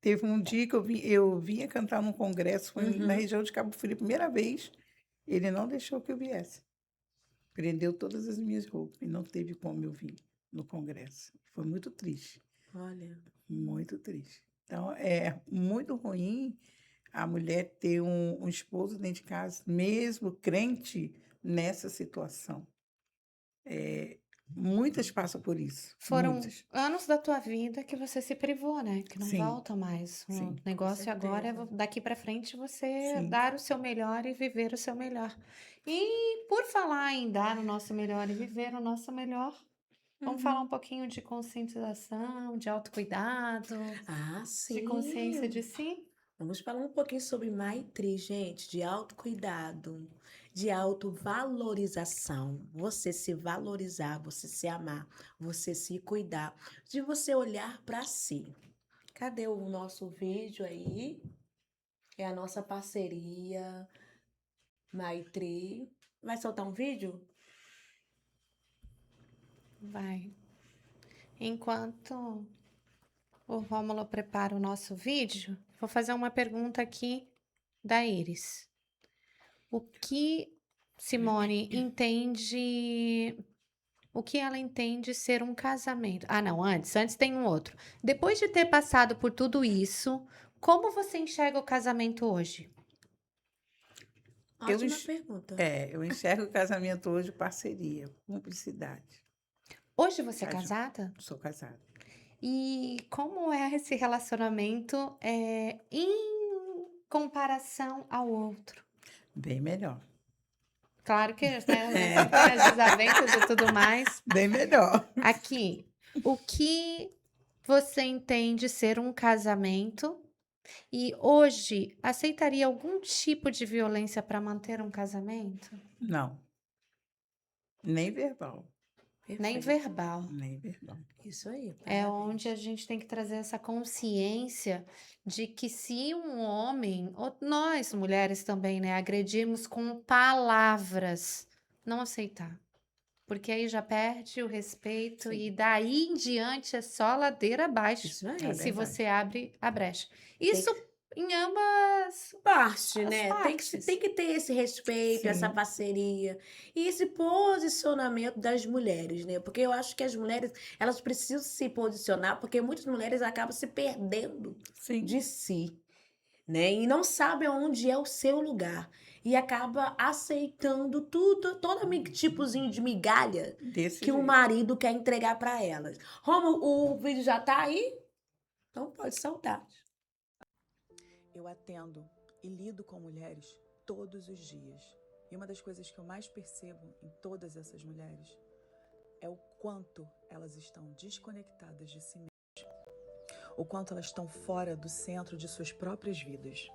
Teve um dia que eu vinha cantar num congresso, foi na Uhum. região de Cabo Frio, primeira vez, ele não deixou que eu viesse. Prendeu todas as minhas roupas e não teve como eu vir no congresso. Foi muito triste, Olha. muito triste. Então, é muito ruim a mulher ter um esposo dentro de casa, mesmo crente, nessa situação. Muitas passam por isso, Foram muitas. anos da tua vida que você se privou, né? Que não Sim, volta mais. O sim, Com negócio agora é certeza. daqui para frente você sim. dar o seu melhor e viver o seu melhor. E por falar em dar o nosso melhor e viver o nosso melhor, vamos falar um Uhum. pouquinho de conscientização, de autocuidado, Ah, de consciência sim. de si? Vamos falar um pouquinho sobre Maitri, gente, de autocuidado, de autovalorização. Você se valorizar, você se amar, você se cuidar, de você olhar para si. Cadê o nosso vídeo aí? É a nossa parceria, Maitri. Vai soltar um vídeo? Vai. Enquanto o Rômulo prepara o nosso vídeo, vou fazer uma pergunta aqui da Iris. O que Simone entende? O que ela entende ser um casamento? Ah, não, antes tem um outro. Depois de ter passado por tudo como você enxerga o casamento hoje? Eu, Ótima enx- pergunta. eu enxergo o casamento hoje parceria, cumplicidade. Hoje você é Casa- casada? Sou casada. E como é esse relacionamento em comparação ao outro? Bem melhor. Claro que, né, sempre tem as desavenças e tudo mais. Bem melhor. Aqui, o que você entende ser um casamento e hoje aceitaria algum tipo de violência para manter um casamento? Não. Nem verbal. Nem Perfeito. verbal. Nem verbal. Isso aí, É parabéns. onde a gente tem que trazer essa consciência de que se um homem, ou nós mulheres também, né, agredirmos com palavras, não aceitar. Porque aí já perde o respeito e Sim. daí em diante é só ladeira abaixo, Isso É aí. se verdade. você abre a brecha. Tem Isso em ambas parte, as né? partes. Tem que ter esse respeito, essa Sim. parceria e esse posicionamento das mulheres, né? Porque eu acho que as mulheres, elas precisam se posicionar, porque muitas mulheres acabam se perdendo Sim. de si, né? E não sabem onde é o seu lugar. E acaba aceitando tudo, todo tipozinho de migalha Desse que o jeito. marido quer entregar para elas. Romo, o vídeo já tá aí? Então pode soltar. Eu atendo e lido com mulheres todos os dias. E uma das coisas que eu mais percebo em todas essas mulheres é o quanto elas estão desconectadas de si mesmas. O quanto elas estão fora do centro de suas próprias vidas.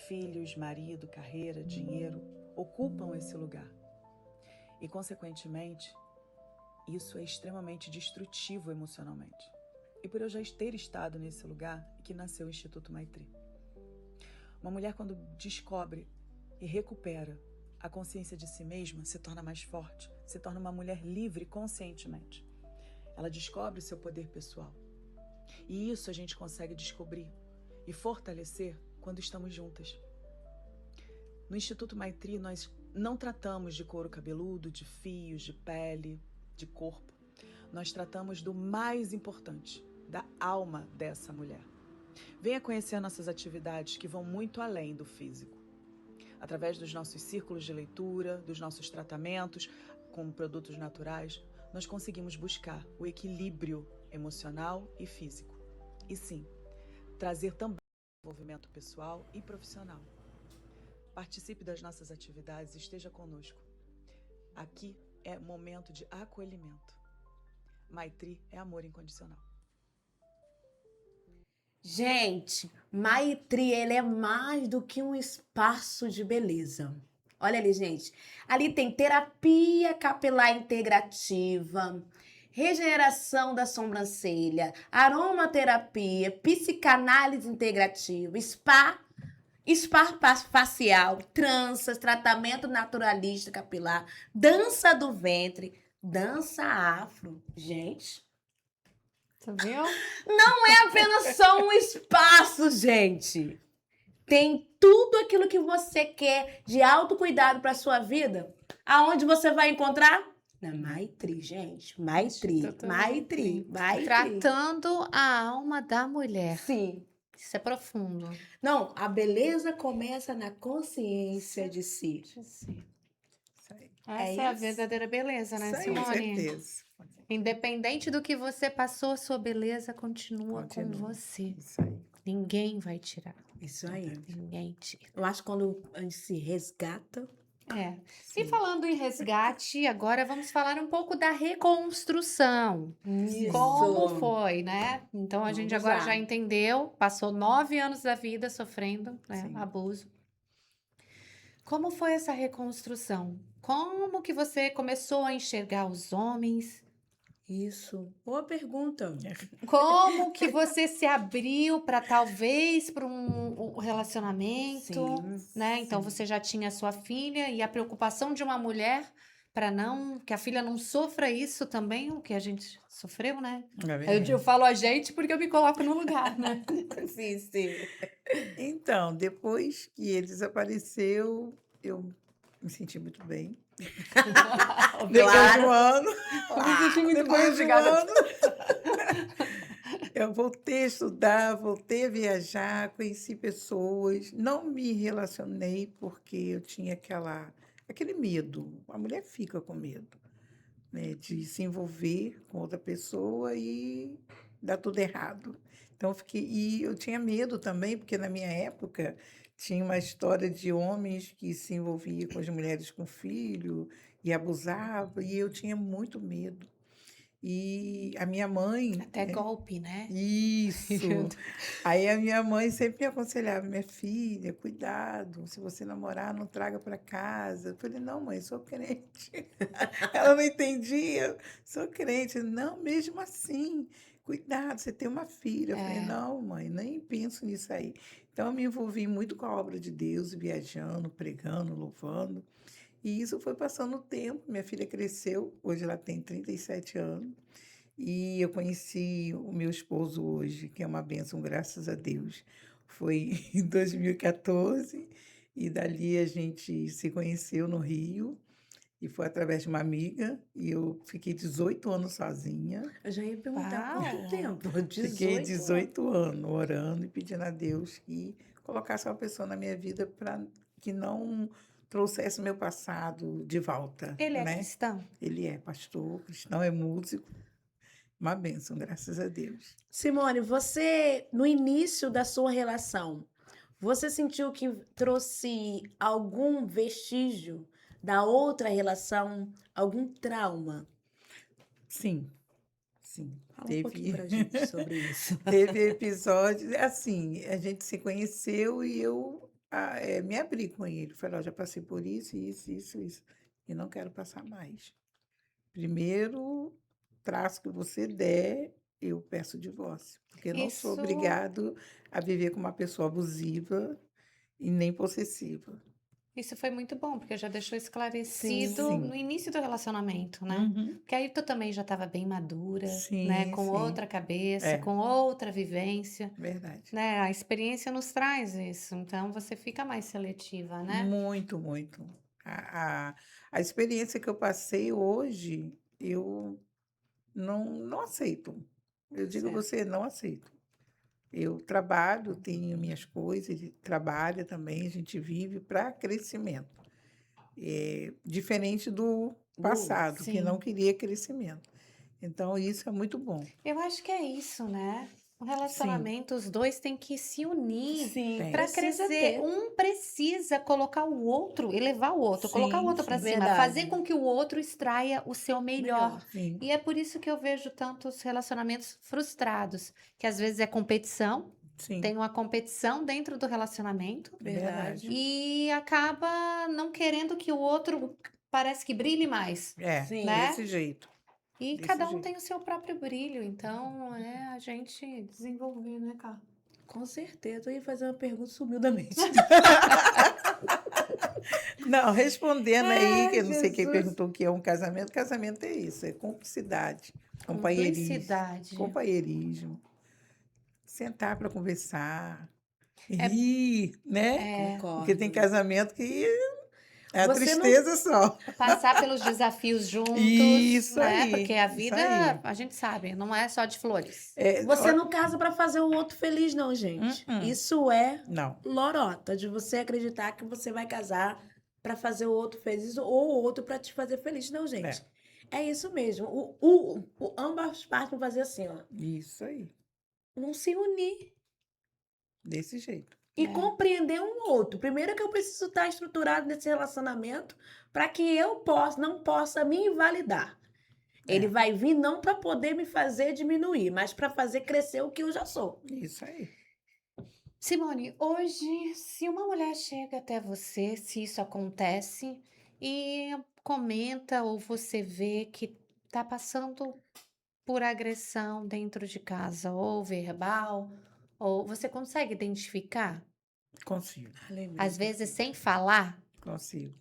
Filhos, marido, carreira, dinheiro ocupam esse lugar. E, consequentemente, isso é extremamente destrutivo emocionalmente. E por eu já ter estado nesse lugar, que nasceu o Instituto Maitri. Uma mulher, quando descobre e recupera a consciência de si mesma, se torna mais forte, se torna uma mulher livre conscientemente. Ela descobre o seu poder pessoal. E isso a gente consegue descobrir e fortalecer quando estamos juntas. No Instituto Maitri, nós não tratamos de couro cabeludo, de fios, de pele, de corpo. Nós tratamos do mais importante, da alma dessa mulher. Venha conhecer nossas atividades que vão muito além do físico. Através dos nossos círculos de leitura, dos nossos tratamentos com produtos naturais, nós conseguimos buscar o equilíbrio emocional e físico. E sim, trazer também desenvolvimento pessoal e profissional. Participe das nossas atividades e esteja conosco. Aqui é momento de acolhimento. Maitri é amor incondicional. Gente, Maitri, ele é mais do que um espaço de beleza. Olha ali, gente. Ali tem terapia capilar integrativa, regeneração da sobrancelha, aromaterapia, psicanálise integrativa, spa, facial, tranças, tratamento naturalista capilar, dança do ventre, dança afro. Gente, Você viu? não é apenas só um espaço, gente. Tem tudo aquilo que você quer de autocuidado para sua vida. Aonde você vai encontrar? Na Maitri, gente. Maitri, Instituto Maitri, Maitri. Tratando a alma da mulher. Sim. Isso é profundo. Não, a beleza começa na consciência de si. Isso aí. Essa é a isso? verdadeira beleza, né, Isso aí, Simone? com certeza. Independente do que você passou, a sua beleza continua com Continua. você. Isso aí. Ninguém vai tirar. Isso aí. Ninguém tira. Eu acho que quando a gente se resgata. É. Sim. E falando em resgate, agora vamos falar um pouco da reconstrução. Isso. Como foi, né? Então a gente Vamos agora lá. já entendeu, passou 9 anos da vida sofrendo, né, Sim. abuso. Como foi essa reconstrução? Como que você começou a enxergar os homens? Isso. Boa pergunta. Como que você se abriu para talvez para um relacionamento, Sim, né? Então sim. você já tinha a sua filha e a preocupação de uma mulher para não que a filha não sofra isso também, o que a gente sofreu, né? É verdade. Eu falo a gente porque eu me coloco no lugar, né? Sim, sim. Então, depois que ele desapareceu, eu me senti muito bem. Depois de um Claro. ano, bem, depois de um obrigada. ano, eu voltei a estudar, voltei a viajar, conheci pessoas, não me relacionei porque eu tinha aquele medo. A mulher fica com medo, né, de se envolver com outra pessoa e dar tudo errado. Então, eu tinha medo também, porque na minha época tinha uma história de homens que se envolviam com as mulheres com filho e abusavam, e eu tinha muito medo. E a minha mãe. Até golpe, né? Isso! Aí a minha mãe sempre me aconselhava, minha filha, cuidado, se você namorar, não traga para casa. Eu falei, não, mãe, sou crente. Ela não entendia, sou crente. Não, mesmo assim, cuidado, você tem uma filha. Eu falei, não, mãe, nem penso nisso aí. Então, eu me envolvi muito com a obra de Deus, viajando, pregando, louvando. E isso foi passando o tempo. Minha filha cresceu, hoje ela tem 37 anos. E eu conheci o meu esposo hoje, que é uma bênção, graças a Deus. Foi em 2014, e dali a gente se conheceu no Rio, e foi através de uma amiga, e eu fiquei 18 anos sozinha. Eu já ia perguntar Uau. quanto tempo? Fiquei 18 18 anos orando e pedindo a Deus que colocasse uma pessoa na minha vida para que não trouxesse meu passado de volta, Ele é né? cristão? Ele é pastor, cristão, é músico. Uma bênção, graças a Deus. Simone, você, no início da sua relação, você sentiu que trouxe algum vestígio da outra relação, algum trauma? Sim, sim. Fala um pouquinho pra gente sobre isso. Teve episódios, assim, a gente se conheceu e eu me abri com ele. Falei, ó, já passei por isso, isso, e não quero passar mais. Primeiro traço que você der, eu peço o divórcio, porque eu não sou Isso- obrigado a viver com uma pessoa abusiva e nem possessiva. Isso foi muito bom, porque já deixou esclarecido Sim. no início do relacionamento, né? Uhum. Porque aí tu também já estava bem madura, Sim, né? Com sim. outra cabeça, É. com outra vivência, Verdade. né? A experiência nos traz isso, então você fica mais seletiva, né? Muito, muito. A experiência que eu passei hoje, eu não aceito. Eu digo a Certo. você, não aceito. Eu trabalho, tenho minhas coisas, ele trabalha também, a gente vive para crescimento. Diferente do passado, que não sim. queria crescimento. Então, isso é muito bom. Eu acho que é isso, né? O relacionamento, os dois têm que se unir Sim, Tem. para precisa crescer. ter. Um precisa colocar o outro, elevar o outro, colocar o Sim, outro para sim. cima, Verdade. fazer com que o outro extraia o seu melhor. Sim, E é por isso que eu vejo tantos relacionamentos frustrados, que às vezes é competição, sim. tem uma competição dentro do relacionamento Verdade. e acaba não querendo que o outro parece que brilhe mais. Sim. né? Desse jeito. E Desse cada um jeito. tem o seu próprio brilho, então é a gente desenvolver, né, cara? Com certeza. Eu ia fazer uma pergunta, sumiu da mente. Não, respondendo aí, Ai, que eu não sei quem Jesus. perguntou o que é um casamento. Casamento é isso, é cumplicidade, companheirismo, Cumplicidade. companheirismo. Sentar para conversar, É, rir, né? Porque tem Concordo. casamento que é a Você não- tristeza só. passar pelos desafios juntos, Isso né? aí, Porque a isso vida, aí. a gente sabe, não é só de flores. É, Você não casa pra fazer o outro feliz, não, gente. Uh-uh. Isso é não, lorota, de você acreditar que você vai casar pra fazer o outro feliz ou o outro pra te fazer feliz. Não, gente. É isso mesmo. Ambas partes vão fazer assim, ó. isso aí, Vão se unir desse jeito. e É. compreender um outro. Primeiro que eu preciso estar estruturado nesse relacionamento para que eu não possa me invalidar. Ele É. vai vir não para poder me fazer diminuir, mas para fazer crescer o que eu já sou. Isso aí. Simone, hoje, se uma mulher chega até você, se isso acontece, e comenta ou você vê que tá passando por agressão dentro de casa, ou verbal, ou você consegue identificar? Consigo, Às vezes sem falar? consigo.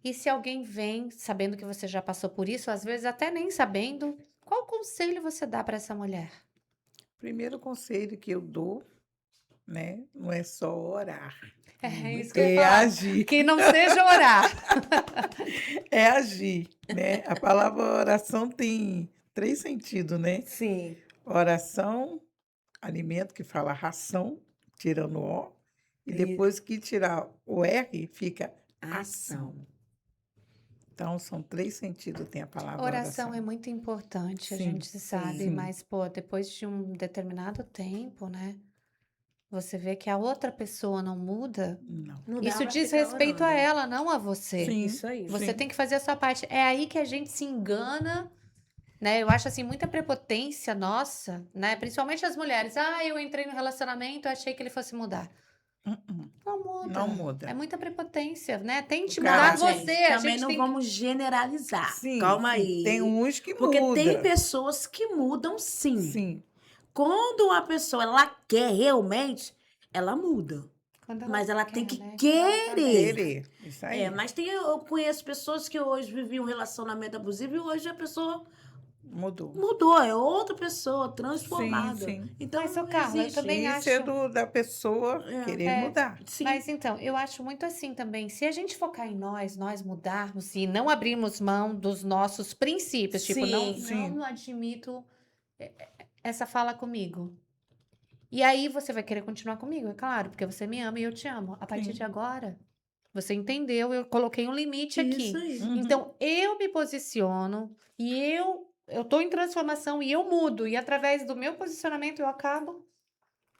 E se alguém vem sabendo que você já passou por isso, às vezes até nem sabendo, qual conselho você dá para essa mulher? Primeiro conselho que eu dou, né, não é só orar, É isso que eu ia é falar. agir. Que não seja orar. É agir, né? A palavra oração tem 3 sentidos, né? Sim. Oração, alimento, que fala ração, tirando o O, e E- depois que tirar o R, fica Ação. ação. Então, são 3 sentidos, tem a palavra Oração oração. é muito importante, a Sim, gente sabe, sim. mas, pô, depois de um determinado tempo, né? Você vê que a outra pessoa não muda. Não. Não dá Isso pra diz ficar respeito a orando. ela, não a você. Sim, Isso aí. Você sim. tem que fazer a sua parte. É aí que a gente se engana, né? Eu acho assim muita prepotência nossa, né? Principalmente as mulheres. Ah, eu entrei no relacionamento, achei que ele fosse mudar. Uh-uh. Não muda. Não muda. É muita prepotência, né? Tente O mudar cara- você. Gente, A também gente não tem vamos generalizar. Sim, Calma sim. aí. Tem uns que Porque mudam. tem pessoas que mudam sim. Sim, Quando uma pessoa ela quer realmente, ela muda. Quando Mas ela quer, tem que né? querer. querer. Isso aí. Mas eu conheço pessoas que hoje viviam um relacionamento abusivo e hoje a pessoa Mudou. mudou, é outra pessoa, transformada. Sim, sim. Então, Mas, ô, não Carla, eu existe. também Isso é acho. da pessoa querer É, mudar. Sim. Mas então, eu acho muito assim também. Se a gente focar em nós mudarmos e não abrirmos mão dos nossos princípios, tipo, não, Sim. Sim. não admito essa fala comigo. E aí você vai querer continuar comigo, é claro, porque você me ama e eu te amo. A partir Sim. de agora, você entendeu? Eu coloquei um limite aqui. Isso aí. Uhum. Então, eu me posiciono e eu tô em transformação e eu mudo. E através do meu posicionamento, eu acabo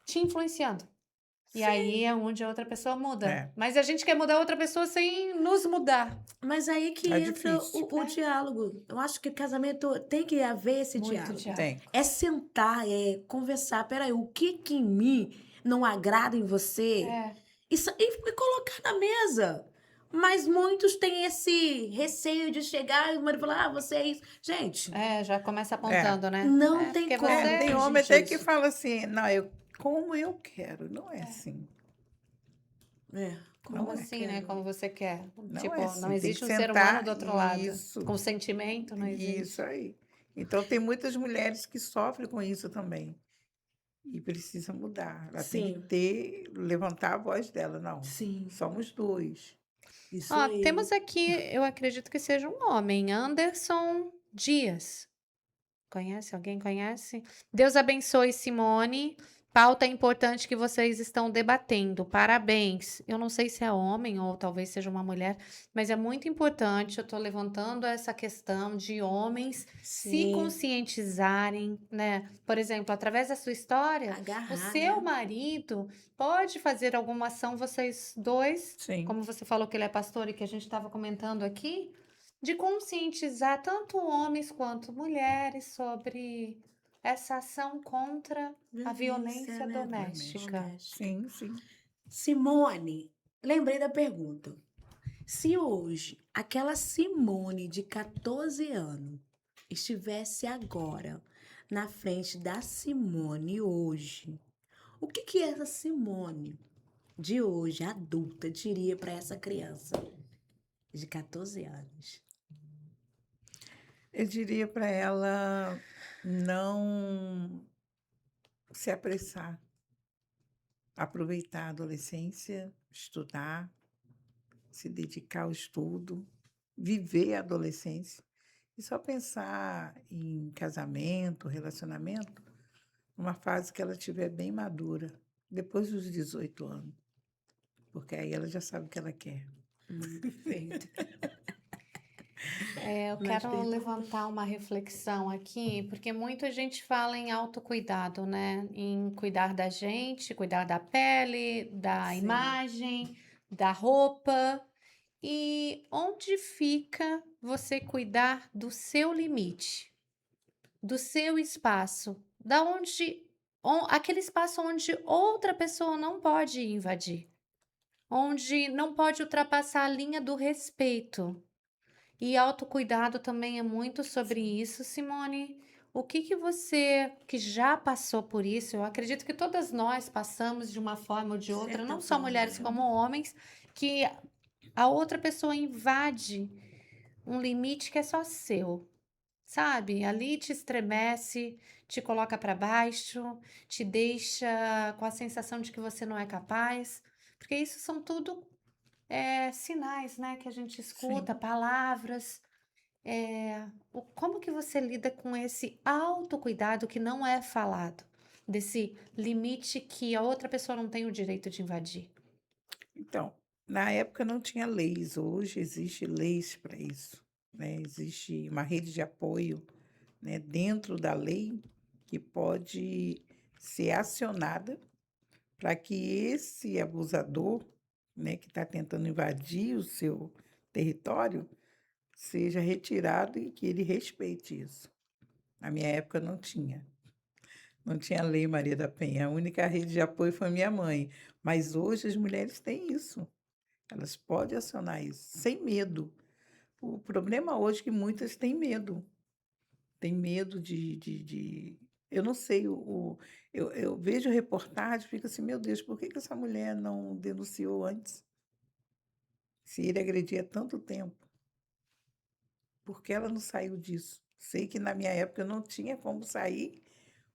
te influenciando. E aí é onde a outra pessoa muda. É. Mas a gente quer mudar a outra pessoa sem nos mudar. Mas aí que É entra difícil. o diálogo. Eu acho que casamento tem que haver esse Muito diálogo. diálogo. Tem. É sentar, é conversar. Peraí, o que em mim não agrada em você? É. E colocar na mesa. Mas muitos têm esse receio de chegar e o marido falar, você é isso. Gente, É, já começa apontando, né? Não É, tem porque como. você... Tem gente, homem até que isso. fala assim, não, como eu quero. Não é assim. Como Não é. assim, né? Como você quer. Não Tipo, é assim, não tem existe que um ser sentar, humano do outro lado. isso. Com sentimento, não existe. Isso aí. Então, tem muitas mulheres que sofrem com isso também. E precisa mudar. Ela tem Sim. que levantar a voz dela. Não, Sim. somos dois. Isso Ó, aí. temos aqui, eu acredito que seja um homem, Anderson Dias. Conhece? Alguém conhece? Deus abençoe, Simone. Pauta importante que vocês estão debatendo. Parabéns. Eu não sei se é homem ou talvez seja uma mulher, mas é muito importante. Eu estou levantando essa questão de homens se Sim. conscientizarem, né? Por exemplo, através da sua história, Agarrar, o seu né? marido pode fazer alguma ação, vocês dois, Sim. como você falou que ele é pastor e que a gente estava comentando aqui, de conscientizar tanto homens quanto mulheres sobre essa ação contra a violência né? doméstica. Sim, sim. Simone, lembrei da pergunta. Se hoje aquela Simone de 14 anos estivesse agora na frente da Simone hoje, O que que essa Simone de hoje, adulta, diria para essa criança de 14 anos? Eu diria para ela não se apressar, aproveitar a adolescência, estudar, se dedicar ao estudo, viver a adolescência e só pensar em casamento, relacionamento, numa fase que ela estiver bem madura, depois dos 18 anos, porque aí ela já sabe o que ela quer. Perfeito. Eu Mas quero levantar uma reflexão aqui, porque muita gente fala em autocuidado, né? Em cuidar da gente, cuidar da pele, da Sim. imagem, da roupa. E onde fica você cuidar do seu limite, do seu espaço, da onde, aquele espaço onde outra pessoa não pode invadir, onde não pode ultrapassar a linha do respeito. E autocuidado também é muito sobre isso, Simone. O que que você, que já passou por isso, eu acredito que todas nós passamos de uma forma ou de outra, Certa não só forma, mulheres né? como homens, que a outra pessoa invade um limite que é só seu, sabe? Ali te estremece, te coloca para baixo, te deixa com a sensação de que você não é capaz, porque isso são tudo sinais, né, que a gente escuta, Sim. palavras. Como que você lida com esse autocuidado que não é falado, desse limite que a outra pessoa não tem o direito de invadir? Então, na época não tinha leis, hoje existe leis para isso, né? Existe uma rede de apoio, né, dentro da lei que pode ser acionada para que esse abusador, né, que está tentando invadir o seu território, seja retirado e que ele respeite isso. Na minha época não tinha. Não tinha lei Maria da Penha. A única rede de apoio foi minha mãe. Mas hoje as mulheres têm isso. Elas podem acionar isso sem medo. O problema hoje é que muitas têm medo. Têm medo Eu não sei, eu vejo reportagem e fico assim, meu Deus, por que que essa mulher não denunciou antes? Se ele agredia há tanto tempo, por que ela não saiu disso? Sei que na minha época não tinha como sair,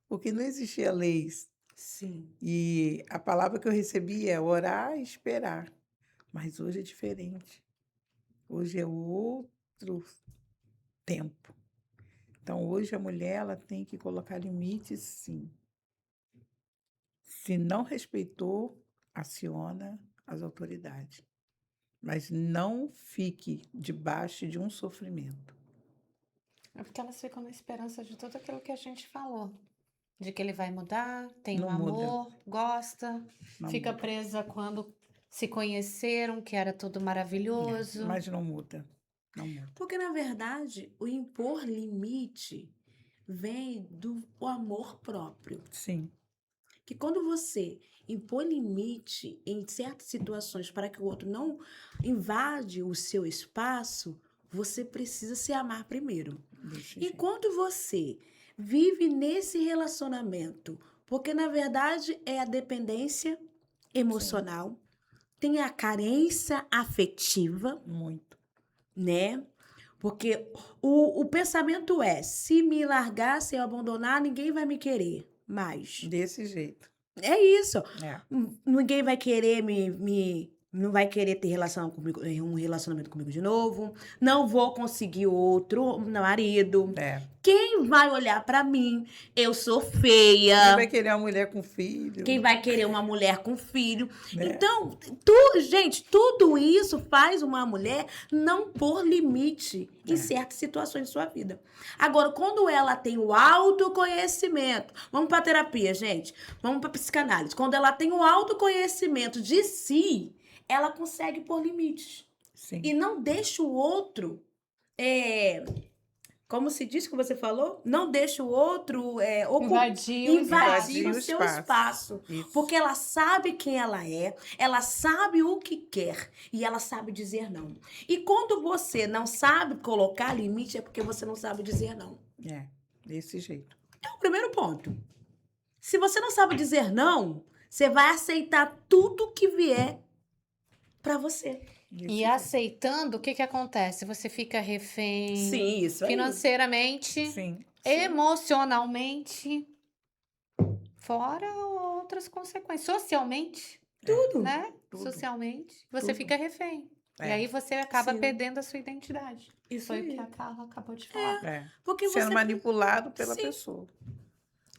porque não existia leis. Sim. E a palavra que eu recebi é orar e esperar. Mas hoje é diferente. Hoje é outro tempo. Então, hoje a mulher ela tem que colocar limites, sim. Se não respeitou, aciona as autoridades. Mas não fique debaixo de um sofrimento. É porque elas ficam na esperança de tudo aquilo que a gente falou. De que ele vai mudar, tem um Não muda, amor, gosta, não fica muda. presa quando se conheceram, que era tudo maravilhoso. Mas não muda, não muda. Porque, na verdade, o impor limite vem do o amor próprio. Sim, Que quando você impõe limite em certas situações para que o outro não invade o seu espaço, você precisa se amar primeiro. desse jeito. Enquanto você vive nesse relacionamento, porque na verdade é a dependência emocional, tem a carência afetiva, Muito. né? Porque o pensamento é: se me largar, se eu abandonar, ninguém vai me querer mais. Desse jeito. É isso. É. Ninguém vai querer não vai querer ter um relacionamento comigo de novo. Não vou conseguir outro marido. É. Quem vai olhar pra mim? Eu sou Quem feia. vai querer uma mulher com filho? Quem vai querer uma mulher com filho? Né? Então, gente, tudo isso faz uma mulher não pôr limite em certas situações de sua vida. Agora, quando ela tem o autoconhecimento, vamos para terapia, gente, vamos para psicanálise. Quando ela tem o autoconhecimento de si, ela consegue pôr limites Sim. e não deixa o outro como se diz que você falou? Não deixa o outro invadir o seu espaço. Isso. Porque ela sabe quem ela sabe o que quer e ela sabe dizer não. E quando você não sabe colocar limite, é porque você não sabe dizer não. É, desse jeito. É o primeiro ponto. Se você não sabe dizer não, Você vai aceitar tudo que vier pra você. Desse E jeito. aceitando, o que que acontece? Você fica refém Sim, isso aí. financeiramente, Sim. emocionalmente, fora outras consequências. Socialmente, Tudo. né? Tudo. Socialmente, você Tudo. fica refém. E É. aí você acaba Sim. perdendo a sua identidade. Isso Foi o que aí. a Carla acabou de falar. É. Porque Sendo você... manipulado pela Sim. pessoa.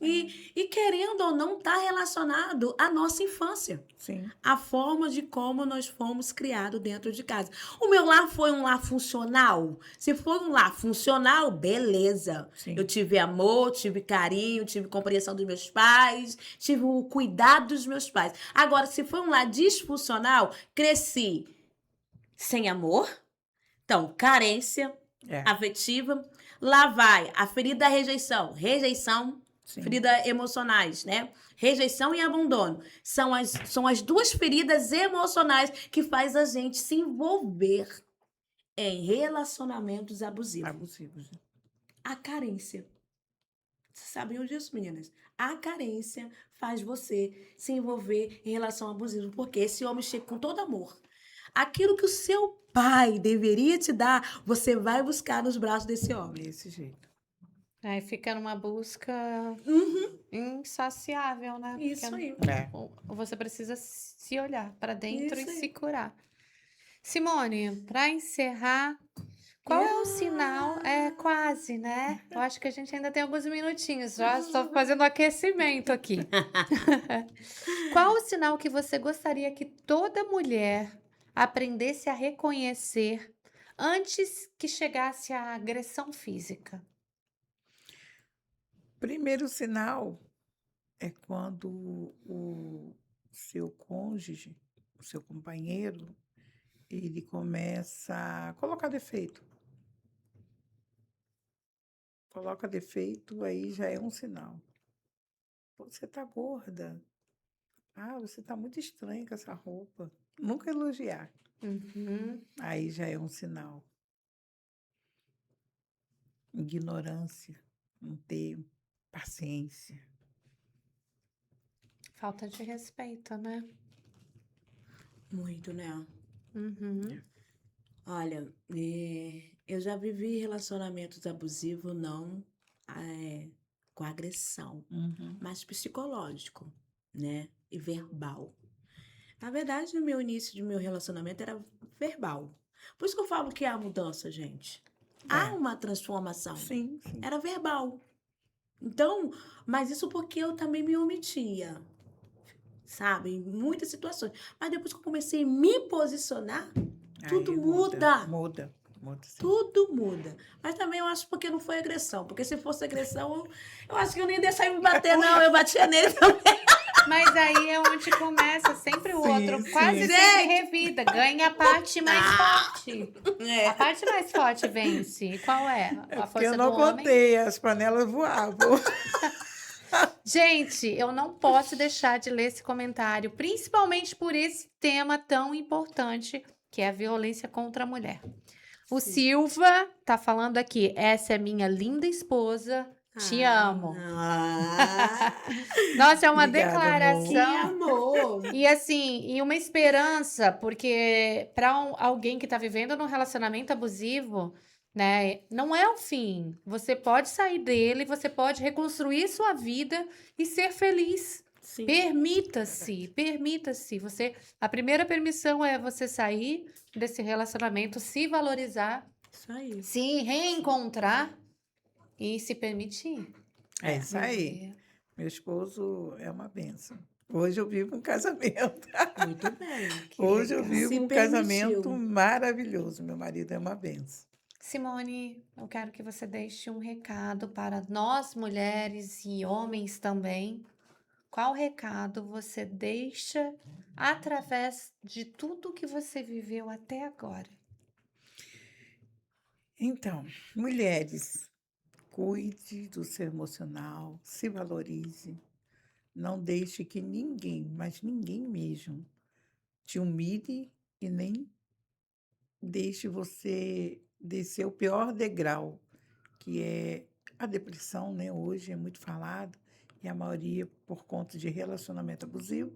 E querendo ou não, tá relacionado à nossa infância. Sim. A forma de como nós fomos criados dentro de casa. O meu lar foi um lar funcional? Se foi um lar funcional, beleza. Sim. Eu tive amor, tive carinho, tive compreensão dos meus pais, tive o cuidado dos meus pais. Agora, se foi um lar disfuncional, cresci sem amor, então, carência É. afetiva. Lá vai a ferida da rejeição. Rejeição, Sim. feridas emocionais, né? Rejeição e abandono. São as duas feridas emocionais que faz a gente se envolver em relacionamentos abusivos. Abusivos. A carência. Vocês sabiam disso, meninas? A carência faz você se envolver em relação abusiva, porque esse homem chega com todo amor. Aquilo que o seu pai deveria te dar, você vai buscar nos braços desse homem. Desse jeito. Aí fica numa busca insaciável, né? Isso Porque aí. É. você precisa se olhar para dentro Isso e aí. se curar. Simone, para encerrar, qual é o sinal? É quase, né? Eu acho que a gente ainda tem alguns minutinhos. Já estou fazendo aquecimento aqui. Qual o sinal que você gostaria que toda mulher aprendesse a reconhecer antes que chegasse à agressão física? Primeiro sinal é quando o seu cônjuge, o seu companheiro, ele começa a colocar defeito. Coloca defeito, aí já é um sinal. Pô, você tá gorda. Ah, você tá muito estranha com essa roupa. Nunca elogiar. Uhum. Aí já é um sinal. Ignorância, não ter paciência. Falta de respeito, né? Muito, né? Uhum. Olha, eu já vivi relacionamentos abusivos, não com agressão, mas psicológico, né? E verbal. Na verdade, no meu início de meu relacionamento era verbal. Por isso que eu falo que há mudança, gente. Há É. uma transformação. Sim, sim. Era verbal. Então, mas isso porque eu também me omitia, sabe? Em muitas situações. Mas depois que eu comecei a me posicionar, tudo Aí muda. Muda, muda sim. Tudo muda. Mas também eu acho porque não foi agressão. Porque se fosse agressão, eu acho que eu nem deixava me bater, não. Eu batia nele também. Mas aí é onde começa sempre o Sim, outro, sim. quase sempre revida, ganha a parte mais forte. A parte mais forte vence. Qual é? É A porque força eu não do homem? contei, as panelas voavam. Gente, eu não posso deixar de ler esse comentário, principalmente por esse tema tão importante, que é a violência contra a mulher. O Silva tá falando aqui, essa é minha linda esposa, te amo. Nossa, é uma Obrigada, amor. Que declaração. amor! E assim, e uma esperança, porque para alguém que tá vivendo num relacionamento abusivo, né, não é o fim. Você pode sair dele, você pode reconstruir sua vida e ser feliz. Sim. Permita-se, permita-se. A primeira permissão é você sair desse relacionamento, se valorizar, Isso aí. se reencontrar e se permitir. É isso aí. viver. Meu esposo é uma bênção. Hoje eu vivo um casamento. Muito bem. Que Hoje eu legal. vivo Se um permitiu. casamento maravilhoso. Meu marido é uma bênção. Simone, eu quero que você deixe um recado para nós mulheres e homens também. Qual recado você deixa através de tudo que você viveu até agora? Então, mulheres, cuide do seu emocional, se valorize. Não deixe que ninguém, mas ninguém mesmo, te humilhe e nem deixe você descer o pior degrau, que é a depressão, né? Hoje é muito falado, e a maioria por conta de relacionamento abusivo.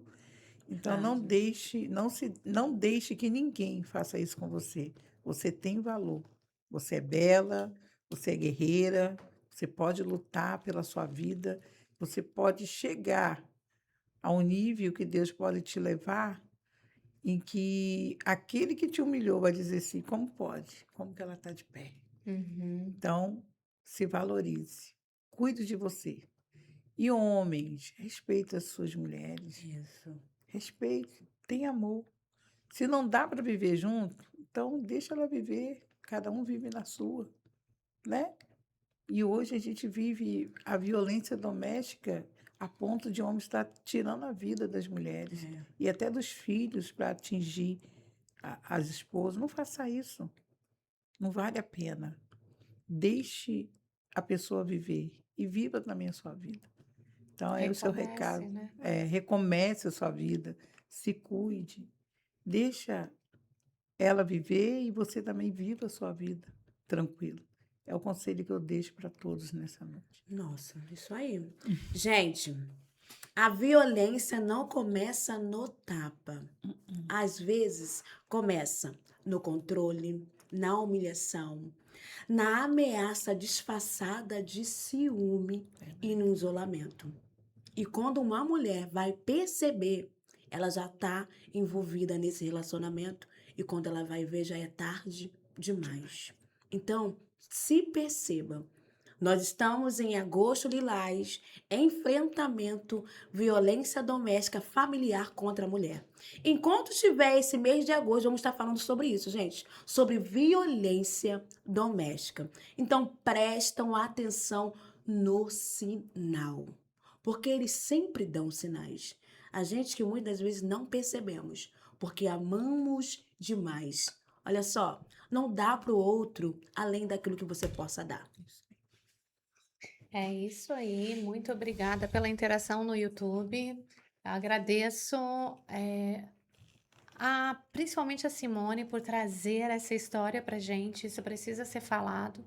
Então, Verdade. não deixe que ninguém faça isso com você. Você tem valor. Você é bela, você é guerreira, você pode lutar pela sua vida, você pode chegar a um nível que Deus pode te levar, em que aquele que te humilhou vai dizer assim: como pode? Como que ela está de pé? Uhum. Então, se valorize, cuide de você. E homens, respeite as suas mulheres, Isso. respeite, tenha amor. Se não dá para viver junto, então deixa ela viver, cada um vive na sua, né? E hoje a gente vive a violência doméstica a ponto de homens estar tirando a vida das mulheres É. e até dos filhos para atingir as esposas. Não faça isso, não vale a pena. Deixe a pessoa viver e viva também a sua vida. Então, é o seu Recomece, recado. né? Recomece a sua vida, se cuide, deixa ela viver e você também viva a sua vida tranquilo. É o conselho que eu deixo para todos nessa noite. Nossa, isso aí. Gente, a violência não começa no tapa. Às vezes, começa no controle, na humilhação, na ameaça disfarçada de ciúme e no isolamento. E quando uma mulher vai perceber, ela já está envolvida nesse relacionamento e quando ela vai ver, já é tarde demais. Então, se perceba. Nós estamos em agosto lilás, enfrentamento, violência doméstica familiar contra a mulher. Enquanto estiver esse mês de agosto, vamos estar falando sobre isso, gente, sobre violência doméstica. Então, prestam atenção no sinal, porque eles sempre dão sinais. A gente que muitas vezes não percebemos, porque amamos demais. Olha só, não dá para o outro além daquilo que você possa dar. É isso aí. Muito obrigada pela interação no YouTube. Agradeço, principalmente a Simone por trazer essa história pra gente. Isso precisa ser falado.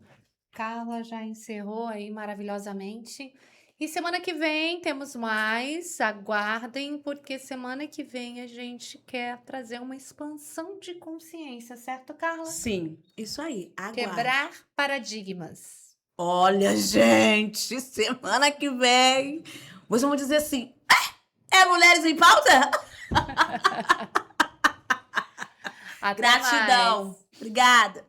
Carla já encerrou aí maravilhosamente. E semana que vem temos mais. Aguardem, porque semana que vem a gente quer trazer uma expansão de consciência, certo, Carla? Sim, isso aí, aguarde. Quebrar paradigmas. Olha, gente, semana que vem, vocês vão dizer assim, é Mulheres em Pauta? Até Gratidão. mais. Obrigada.